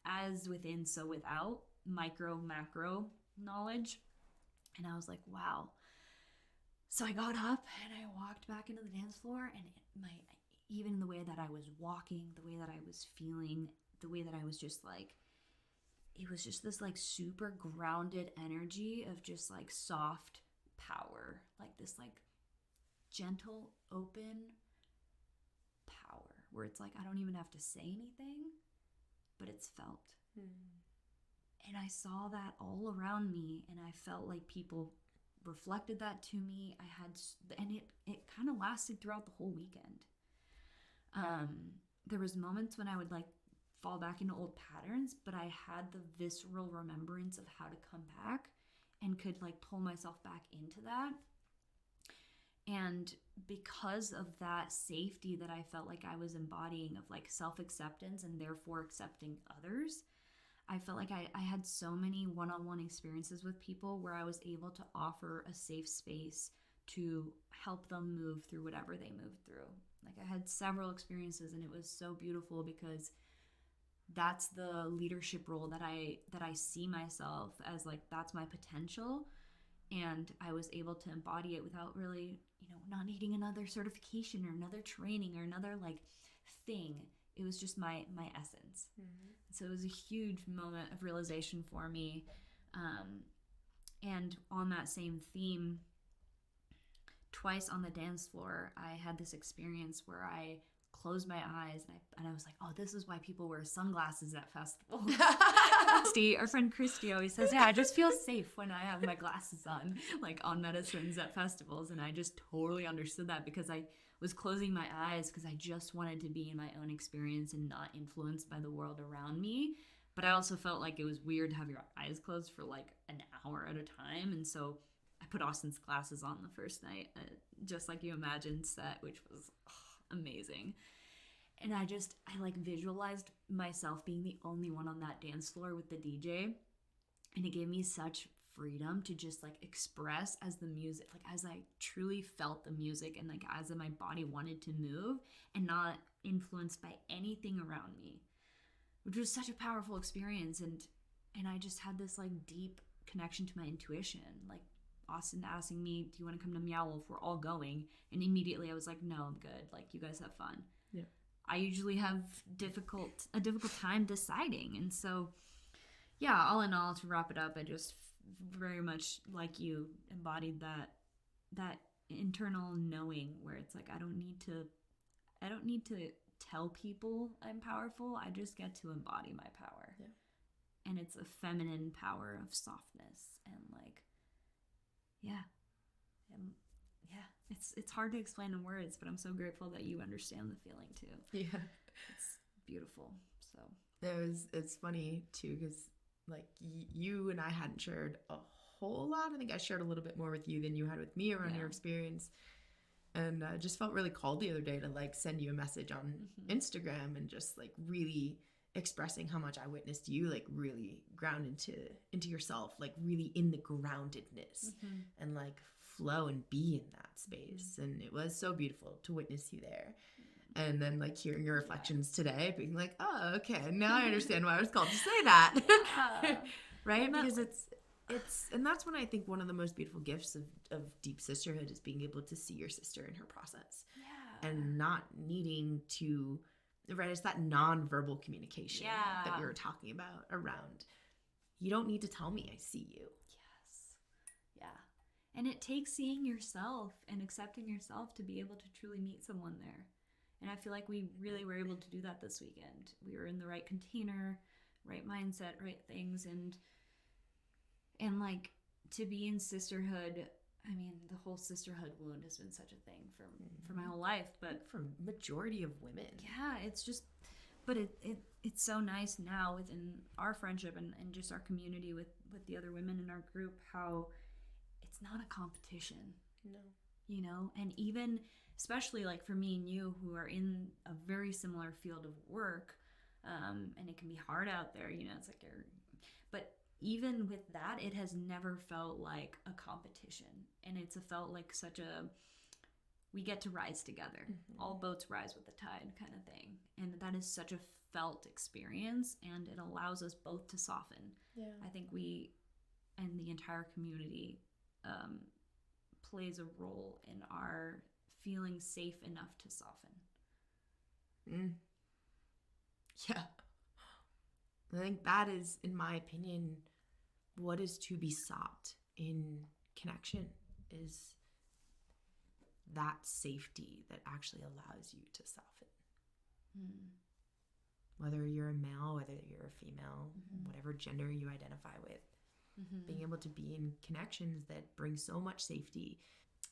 as within so without, micro macro knowledge. And I was like, wow. So I got up and I walked back into the dance floor, and even the way that I was walking, the way that I was feeling, the way that I was just like, it was just this like super grounded energy of just like soft power, like this like gentle, open power where it's like I don't even have to say anything, but it's felt. And I saw that all around me, and I felt like people reflected that to me. And it kind of lasted throughout the whole weekend. There was moments when I would like fall back into old patterns, but I had the visceral remembrance of how to come back and could like pull myself back into that. And because of that safety that I felt like I was embodying of like self-acceptance and therefore accepting others, I felt like I had so many one-on-one experiences with people where I was able to offer a safe space to help them move through whatever they moved through. Like I had several experiences, and it was so beautiful because that's the leadership role that I see myself as, like that's my potential. And I was able to embody it without really, not needing another certification or another training or another like thing. It was just my essence. So it was a huge moment of realization for me. And on that same theme, twice on the dance floor, I had this experience where I closed my eyes and I was like, oh, this is why people wear sunglasses at festivals. Our friend Christy always says, yeah, I just feel safe when I have my glasses on, like on medicines at festivals. And I just totally understood that because I was closing my eyes because I just wanted to be in my own experience and not influenced by the world around me. But I also felt like it was weird to have your eyes closed for like an hour at a time. And so I put Austin's glasses on the first night, Just Like You Imagined set, which was amazing. And I like visualized myself being the only one on that dance floor with the DJ. And it gave me such freedom to just like express as the music, like as I truly felt the music and like as my body wanted to move and not influenced by anything around me, which was such a powerful experience. And I just had this like deep connection to my intuition, like Austin asking me, do you want to come to Meow Wolf? We're all going. And immediately I was like, no, I'm good. Like, you guys have fun. Yeah. I usually have a difficult time deciding. And so, yeah, all in all, to wrap it up, I just very much like you embodied that internal knowing where it's like, I don't need to tell people I'm powerful. I just get to embody my power. Yeah. And it's a feminine power of softness and like, yeah. It's hard to explain in words, but I'm so grateful that you understand the feeling too. Yeah. It's beautiful. So it's funny too, because like you and I hadn't shared a whole lot. I think I shared a little bit more with you than you had with me around your experience. And I just felt really called the other day to like send you a message on Instagram and just like really expressing how much I witnessed you like really ground into yourself, like really in the groundedness and like flow and be in that space. And it was so beautiful to witness you there. And then like hearing your reflections today, being like, oh, okay, now I understand why I was called to say that. Right? Because it's and that's when I think one of the most beautiful gifts of deep sisterhood is being able to see your sister in her process. Yeah. And not needing to, right, it's that nonverbal communication that we were talking about around, you don't need to tell me I see you. Yes. Yeah. And it takes seeing yourself and accepting yourself to be able to truly meet someone there. And I feel like we really were able to do that this weekend. We were in the right container, right mindset, right things. And like, to be in sisterhood, I mean, the whole sisterhood wound has been such a thing for my whole life, but for majority of women. Yeah, it's just, but it's so nice now within our friendship and just our community with the other women in our group, how it's not a competition. No. You know, and even, especially like for me and you who are in a very similar field of work, and it can be hard out there, you know, it's like, but even with that, it has never felt like a competition. And it's felt like we get to rise together. Mm-hmm. All boats rise with the tide kind of thing. And that is such a felt experience, and it allows us both to soften. Yeah. I think we, and the entire community, plays a role in our feeling safe enough to soften. Yeah. I think that is, in my opinion, what is to be sought in connection, is that safety that actually allows you to soften. Whether you're a male, whether you're a female, whatever gender you identify with, being able to be in connections that bring so much safety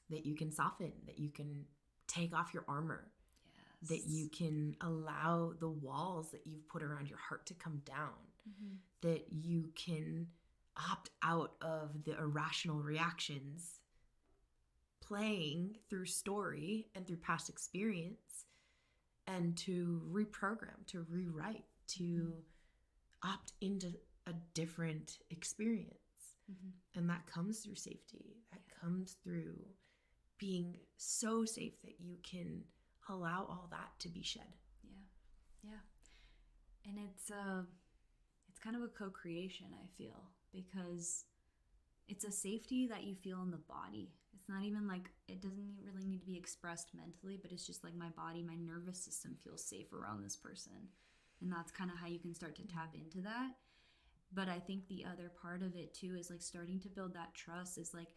that you can soften, that you can take off your armor, that you can allow the walls that you've put around your heart to come down, that you can opt out of the irrational reactions playing through story and through past experience, and to reprogram, to rewrite, to opt into a different experience. And that comes through safety. That comes through being so safe that you can allow all that to be shed. Yeah. And it's kind of a co-creation, I feel, because it's a safety that you feel in the body. It's not even like, it doesn't really need to be expressed mentally, but it's just like my body, my nervous system feels safe around this person. And that's kind of how you can start to tap into that. But I think the other part of it too is like starting to build that trust is like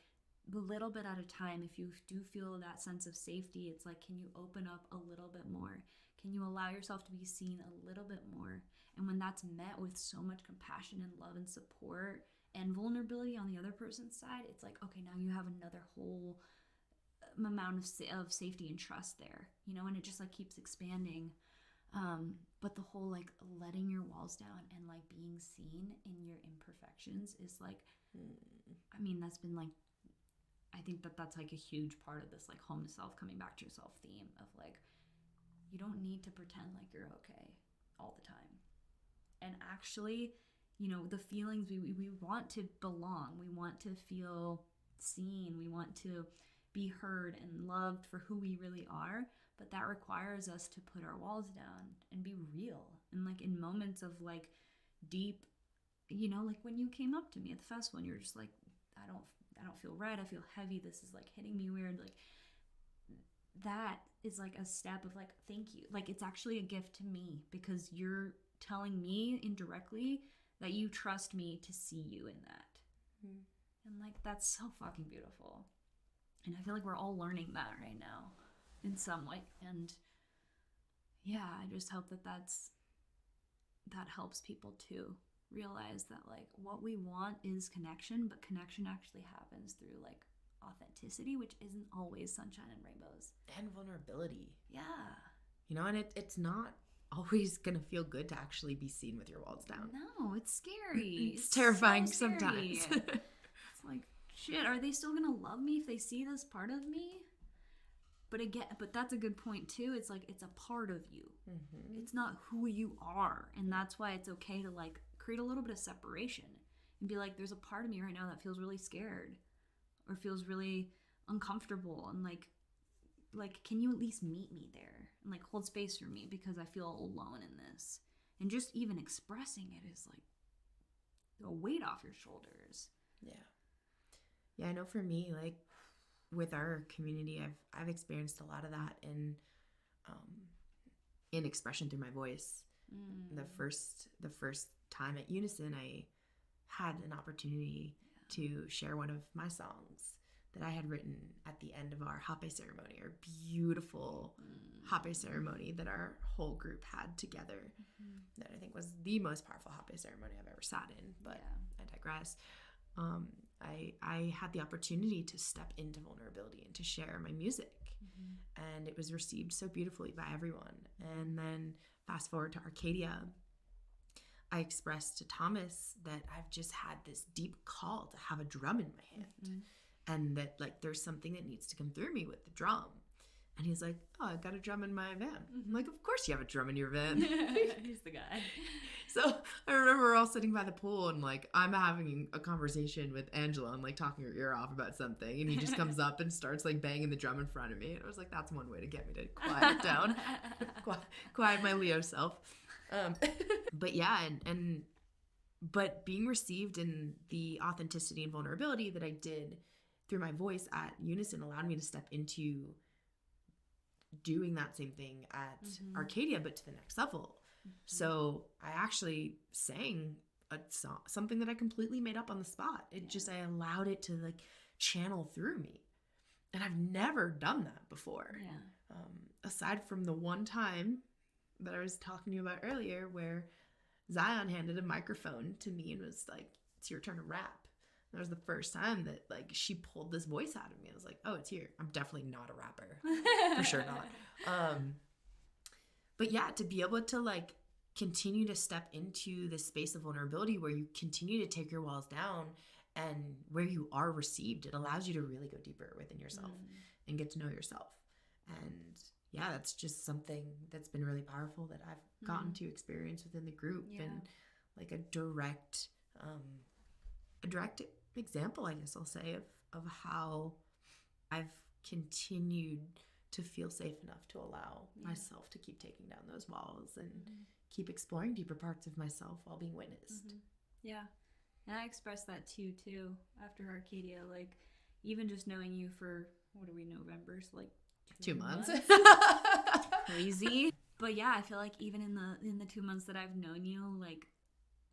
a little bit at a time. If you do feel that sense of safety, it's like, can you open up a little bit more? Can you allow yourself to be seen a little bit more? And when that's met with so much compassion and love and support and vulnerability on the other person's side, it's like, okay, now you have another whole amount of safety and trust there, you know, and it just like keeps expanding. But the whole like letting your walls down and like being seen in your imperfections is like, I mean, that's been like, I think that's like a huge part of this like home to self, coming back to yourself theme of like, you don't need to pretend like you're okay all the time. And actually, you know, the feelings, we want to belong. We want to feel seen. We want to be heard and loved for who we really are. But that requires us to put our walls down and be real. And like in moments of like deep, you know, like when you came up to me at the festival and you're just like, I don't feel right. I feel heavy. This is like hitting me weird. Like that is like a step of like, thank you. Like it's actually a gift to me because you're telling me indirectly that you trust me to see you in that. And like, that's so fucking beautiful. And I feel like we're all learning that right now in some way. And yeah, I just hope that helps people too realize that like what we want is connection, but connection actually happens through like authenticity, which isn't always sunshine and rainbows. And vulnerability. Yeah. You know, and it's not always gonna feel good to actually be seen with your walls down. No, it's scary. It's terrifying so scary. Sometimes. It's like, shit, are they still gonna love me if they see this part of me? But that's a good point too. It's like, it's a part of you. It's not who you are. And that's why it's okay to like create a little bit of separation and be like, there's a part of me right now that feels really scared or feels really uncomfortable. And like, can you at least meet me there and like hold space for me because I feel alone in this? And just even expressing it is like a weight off your shoulders. Yeah, I know for me, like with our community, I've experienced a lot of that in expression through my voice. The first time at Unison, I had an opportunity to share one of my songs that I had written at the end of our hape ceremony, our beautiful hape ceremony that our whole group had together. That I think was the most powerful hape ceremony I've ever sat in, but I digress. I had the opportunity to step into vulnerability and to share my music. And it was received so beautifully by everyone. And then fast forward to Arkadia, I expressed to Thomas that I've just had this deep call to have a drum in my hand, and that like there's something that needs to come through me with the drum. And he's like, oh, I've got a drum in my van. I'm like, of course you have a drum in your van. He's the guy. So I remember we're all sitting by the pool, and like I'm having a conversation with Angela and like talking her ear off about something, and he just comes up and starts like banging the drum in front of me. And I was like, that's one way to get me to quiet down, quiet my Leo self. But yeah, but being received in the authenticity and vulnerability that I did through my voice at Unison allowed me to step into doing that same thing at Arkadia, but to the next level. So I actually sang a song, something that I completely made up on the spot. I allowed it to like channel through me. And I've never done that before. Yeah. Aside from the one time that I was talking to you about earlier, where Zion handed a microphone to me and was like, it's your turn to rap. That was the first time that like she pulled this voice out of me. I was like, oh, it's here. I'm definitely not a rapper. For sure not. But yeah, to be able to like continue to step into this space of vulnerability where you continue to take your walls down and where you are received, it allows you to really go deeper within yourself and get to know yourself. And yeah, that's just something that's been really powerful that I've gotten to experience within the group, and like a direct example, I guess I'll say, of how I've continued to feel safe enough to allow myself to keep taking down those walls and keep exploring deeper parts of myself while being witnessed. Yeah. And I expressed that too after Arkadia, like even just knowing you for, what are we, November? So like 2 months. Crazy. But yeah, I feel like even in the 2 months that I've known you, like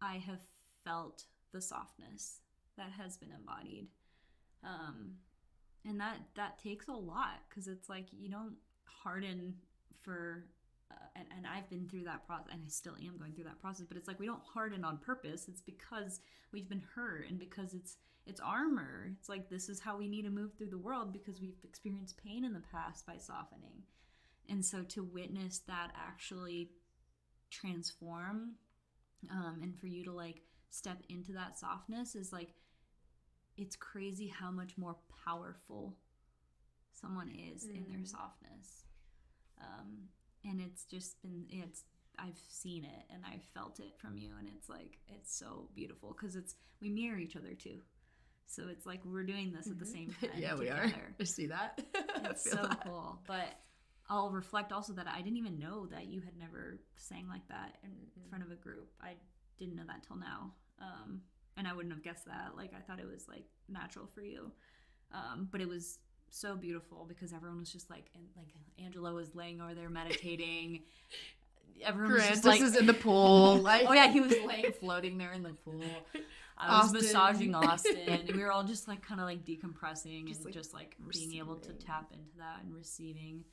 I have felt the softness that has been embodied. And that takes a lot, because it's like you don't harden for and I've been through that process, and I still am going through that process, but it's like we don't harden on purpose. It's because we've been hurt, and because it's armor. It's like this is how we need to move through the world, because we've experienced pain in the past by softening. And so to witness that actually transform, and for you to like step into that softness is like, it's crazy how much more powerful someone is in their softness. And it's just been, I've seen it and I've felt it from you, and it's like, it's so beautiful, because we mirror each other too. So it's like we're doing this at the same time. Yeah, we together. are. I see that. It's so cool. But I'll reflect also that I didn't even know that you had never sang like that in front of a group. I didn't know that till now. And I wouldn't have guessed that. Like, I thought it was like natural for you. But it was so beautiful, because everyone was just like, and like Angela was laying over there meditating. Everyone was just like, is in the pool. Like, oh yeah, he was floating there in the pool. I was massaging Austin, and we were all just like kind of like decompressing, and just like being able to tap into that and receiving.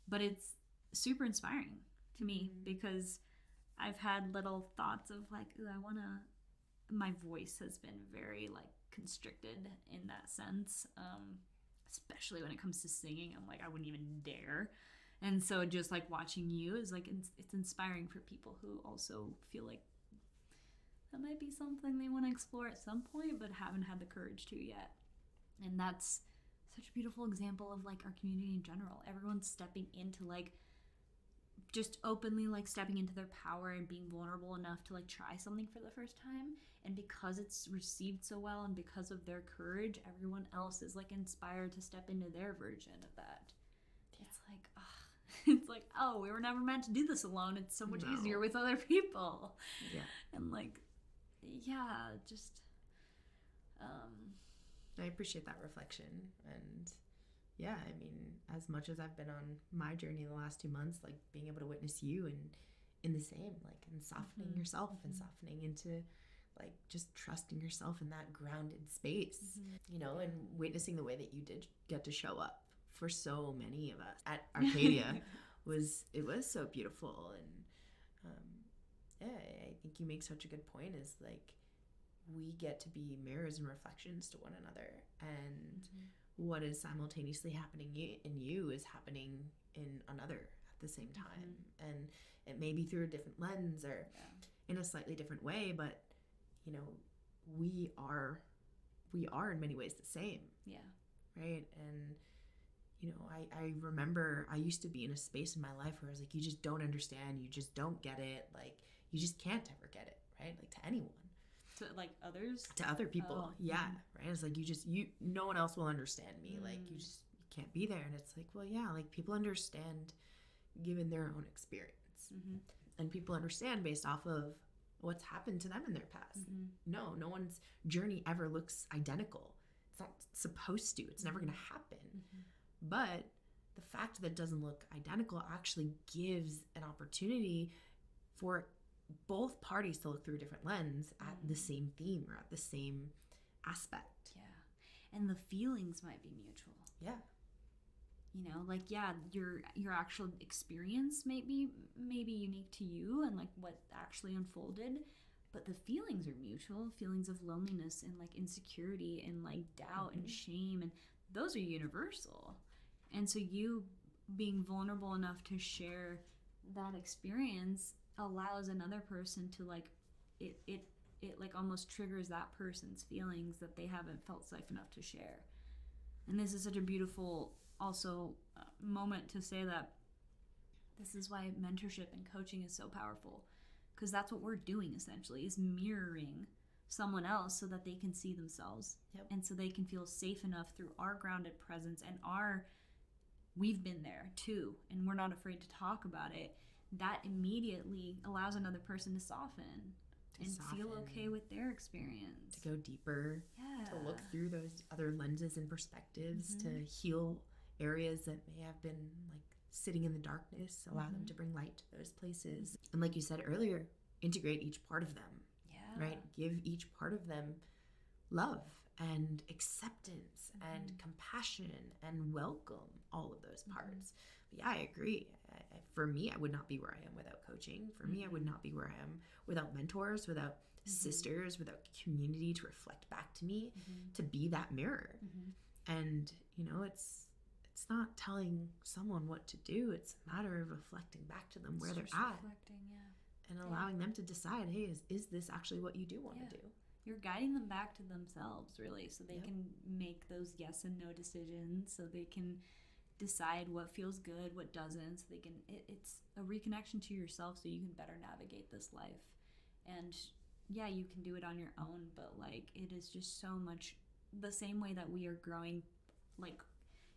But it's super inspiring to me, because I've had little thoughts of like, my voice has been very like constricted in that sense, especially when it comes to singing. I'm like, I wouldn't even dare. And so just like watching you is like, it's inspiring for people who also feel like that might be something they want to explore at some point, but haven't had the courage to yet. And that's such a beautiful example of like our community in general. Everyone's stepping into like, just openly like stepping into their power and being vulnerable enough to like try something for the first time. And because it's received so well, and because of their courage, everyone else is like inspired to step into their version of that. Yeah. It's like, oh, we were never meant to do this alone. It's so much easier with other people. Yeah. And like, yeah, just I appreciate that reflection. And yeah, I mean, as much as I've been on my journey the last 2 months, like being able to witness you and in the same, like, and softening yourself and softening into like just trusting yourself in that grounded space, you know, and witnessing the way that you did get to show up for so many of us at Arkadia was so beautiful. And yeah, I think you make such a good point, is like, we get to be mirrors and reflections to one another, and what is simultaneously happening in you is happening in another at the same time, and it may be through a different lens or in a slightly different way, but you know, we are in many ways the same. Right. And you know, I remember I used to be in a space in my life where I was like, you just don't understand, you just don't get it, like you just can't ever get it, right? Like to anyone. To like others? To other people. Right? It's like no one else will understand me. Like you can't be there. And it's like, well, yeah, like people understand given their own experience. And people understand based off of what's happened to them in their past. No one's journey ever looks identical. It's not supposed to. It's never going to happen. But the fact that it doesn't look identical actually gives an opportunity for both parties to look through a different lens at the same theme or at the same aspect. And the feelings might be mutual. You know, like, your actual experience may be unique to you and like what actually unfolded, but the feelings are mutual. Feelings of loneliness and like insecurity and like doubt and shame, and those are universal. And so you being vulnerable enough to share that experience allows another person to like, it like almost triggers that person's feelings that they haven't felt safe enough to share. And this is such a beautiful also moment to say that this is why mentorship and coaching is so powerful, because that's what we're doing essentially, is mirroring someone else so that they can see themselves and so they can feel safe enough through our grounded presence and we've been there too, and we're not afraid to talk about it. That immediately allows another person to soften and feel okay with their experience. To go deeper, to look through those other lenses and perspectives, to heal areas that may have been like sitting in the darkness, allow them to bring light to those places. And like you said earlier, integrate each part of them, right? Give each part of them love and acceptance and compassion and welcome all of those parts. But yeah, I agree. For me, I would not be where I am without coaching. For me, I would not be where I am without mentors, without sisters, without community to reflect back to me, to be that mirror. And, you know, it's not telling someone what to do. It's a matter of reflecting back to them where they're at. And allowing them to decide, hey, is this actually what you do want to do? You're guiding them back to themselves, really, so they can make those yes and no decisions, so they can decide what feels good, what doesn't, so they can, it's a reconnection to yourself so you can better navigate this life. And yeah, you can do it on your own, but like it is just so much the same way that we are growing, like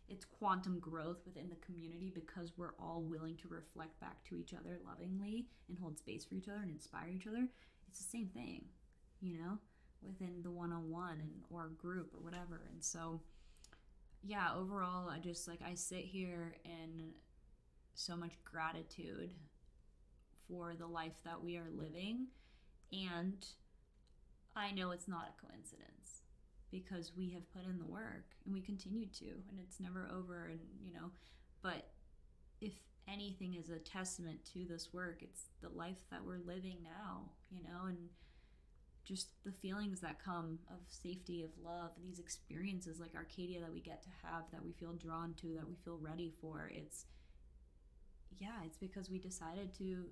it's quantum growth within the community because we're all willing to reflect back to each other lovingly and hold space for each other and inspire each other. It's the same thing, you know, within the one-on-one or group or whatever. And so yeah, overall, I sit here in so much gratitude for the life that we are living. And I know it's not a coincidence because we have put in the work and we continue to, and it's never over. And, you know, but if anything is a testament to this work, it's the life that we're living now, you know, and just the feelings that come of safety, of love, these experiences like Arkadia that we get to have, that we feel drawn to, that we feel ready for. It's because we decided to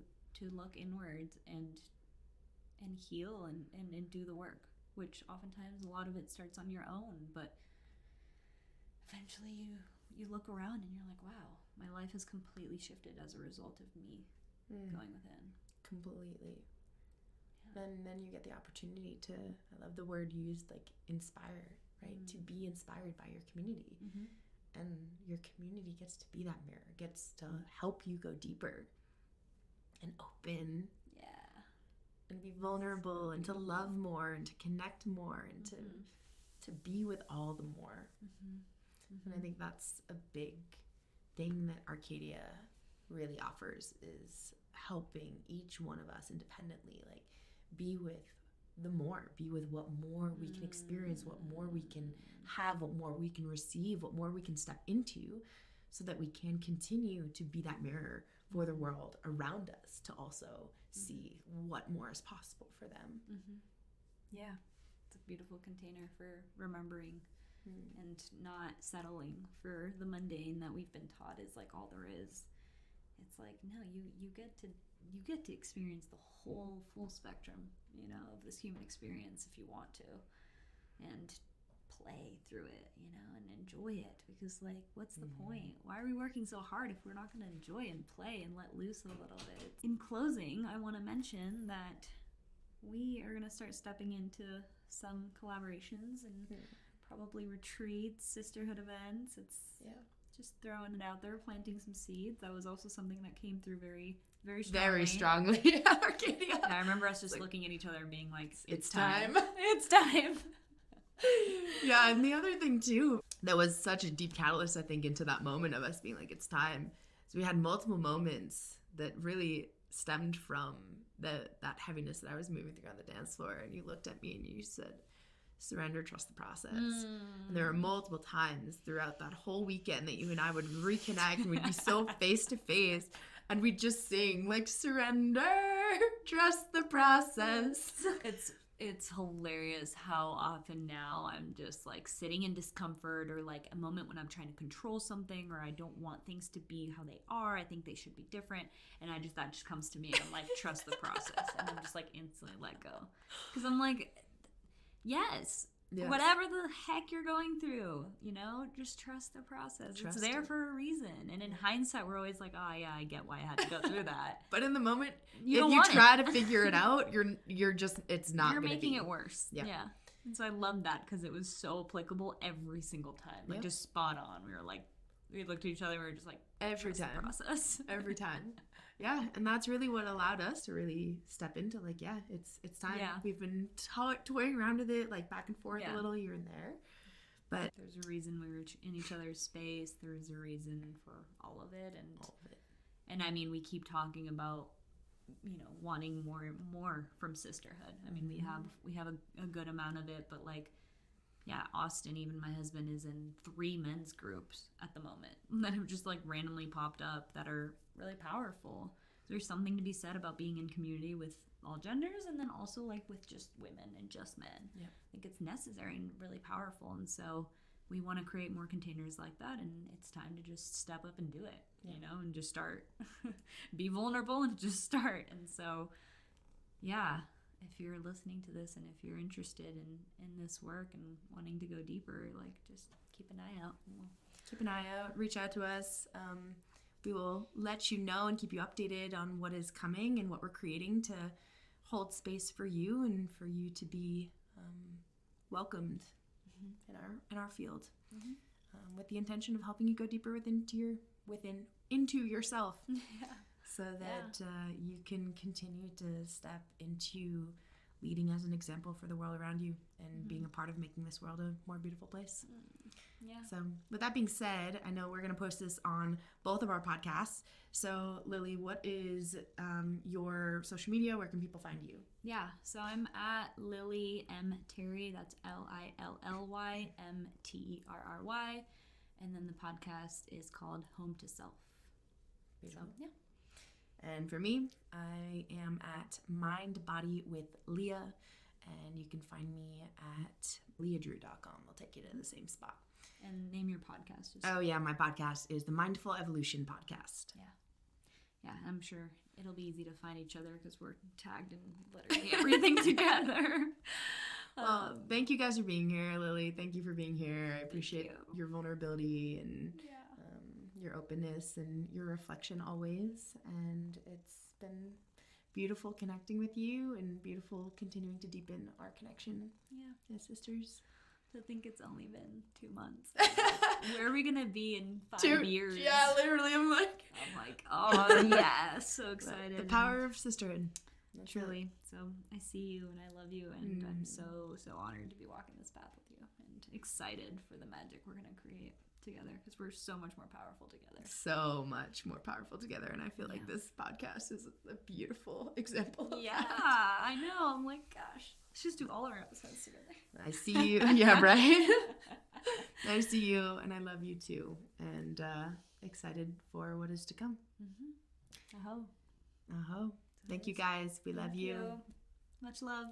look inwards and heal and do the work, which oftentimes a lot of it starts on your own, but eventually you look around and you're like, wow, my life has completely shifted as a result of me going within. Completely. And then you get the opportunity to, I love the word used, like inspire, right? To be inspired by your community. And your community gets to be that mirror, gets to help you go deeper and open. And be vulnerable and to love more and to connect more and to be with all the more. And I think that's a big thing that Arkadia really offers, is helping each one of us independently, like be with the more, be with what more we can experience, what more we can have, what more we can receive, what more we can step into, so that we can continue to be that mirror for the world around us to also see what more is possible for them. Yeah. It's a beautiful container for remembering and not settling for the mundane that we've been taught is like all there is. It's like, no, you get to experience the whole full spectrum, you know, of this human experience if you want to, and play through it, you know, and enjoy it, because like, what's the point? Why are we working so hard if we're not going to enjoy and play and let loose a little bit? In closing, I want to mention that we are going to start stepping into some collaborations and probably retreats, sisterhood events. It's just throwing it out there, planting some seeds. That was also something that came through very, very strongly. Very strongly, Arkadia. I remember us just looking at each other and being like, it's time. It's time. Yeah, and the other thing too that was such a deep catalyst, I think, into that moment of us being like, it's time. So we had multiple moments that really stemmed from that heaviness that I was moving through on the dance floor, and you looked at me and you said, surrender, trust the process. And there were multiple times throughout that whole weekend that you and I would reconnect and we'd be so face to face, and we'd just sing like, surrender, trust the process. It's hilarious how often now I'm just like sitting in discomfort, or like a moment when I'm trying to control something, or I don't want things to be how they are. I think they should be different. And that just comes to me, and I'm like, trust the process. And I'm just like instantly let go. Because I'm like, yes, whatever the heck you're going through, you know, just trust the process. It's there for a reason. And in hindsight, we're always like, oh yeah, I get why I had to go through that. But in the moment, if you try to figure it out, you're just, it's not. You're making it worse. Yeah. And so I love that, because it was so applicable every single time. Like just spot on. We looked at each other. We were just like, every time. The process. Every time. Yeah, and that's really what allowed us to really step into like, it's time. Yeah. We've been toying around with it, like back and forth a little here and there. But there's a reason we were in each other's space. There's a reason for all of it. And I mean, we keep talking about, you know, wanting more from sisterhood. I mean, we have a good amount of it, but like, Austin, even my husband, is in 3 men's groups at the moment that have just like randomly popped up that are really powerful. There's something to be said about being in community with all genders, and then also like with just women and just men. I think it's necessary and really powerful. And so we want to create more containers like that, and it's time to just step up and do it, you know, and just start. Be vulnerable and just start. And so, if you're listening to this and if you're interested in this work and wanting to go deeper, like, just keep an eye out. Keep an eye out. Reach out to us. We will let you know and keep you updated on what is coming and what we're creating to hold space for you and for you to be welcomed in our field, with the intention of helping you go deeper into yourself. So that you can continue to step into leading as an example for the world around you and being a part of making this world a more beautiful place. So with that being said, I know we're going to post this on both of our podcasts. So Lily, what is your social media? Where can people find you? Yeah, so I'm at Lilly M. Terry. That's LILLY MTERRY. And then the podcast is called Home to Self. Beautiful. So, And for me, I am at Mind Body with Leah, and you can find me at leahdrew.com. I'll take you to the same spot. And name your podcast. My podcast is the Mindful Evolution Podcast. Yeah, I'm sure it'll be easy to find each other because we're tagged in literally everything together. Well, thank you guys for being here, Lily. Thank you for being here. I appreciate your vulnerability and your openness and your reflection always. And it's been beautiful connecting with you and beautiful continuing to deepen our connection as sisters. I think it's only been 2 months. Where are we going to be in 5 years? Yeah, literally. I'm like, oh, yeah. So excited. The power of sisterhood. Truly. So I see you and I love you, and I'm so honored to be walking this path with you and excited for the magic we're going to create together, because we're so much more powerful together. So much more powerful together, and I feel like this podcast is a beautiful example of that. I know. I'm like, gosh, let's just do all our episodes together. I see you. Yeah, right? I see you, and I love you too, and excited for what is to come. Aho. Thank you guys. We love you. Much love.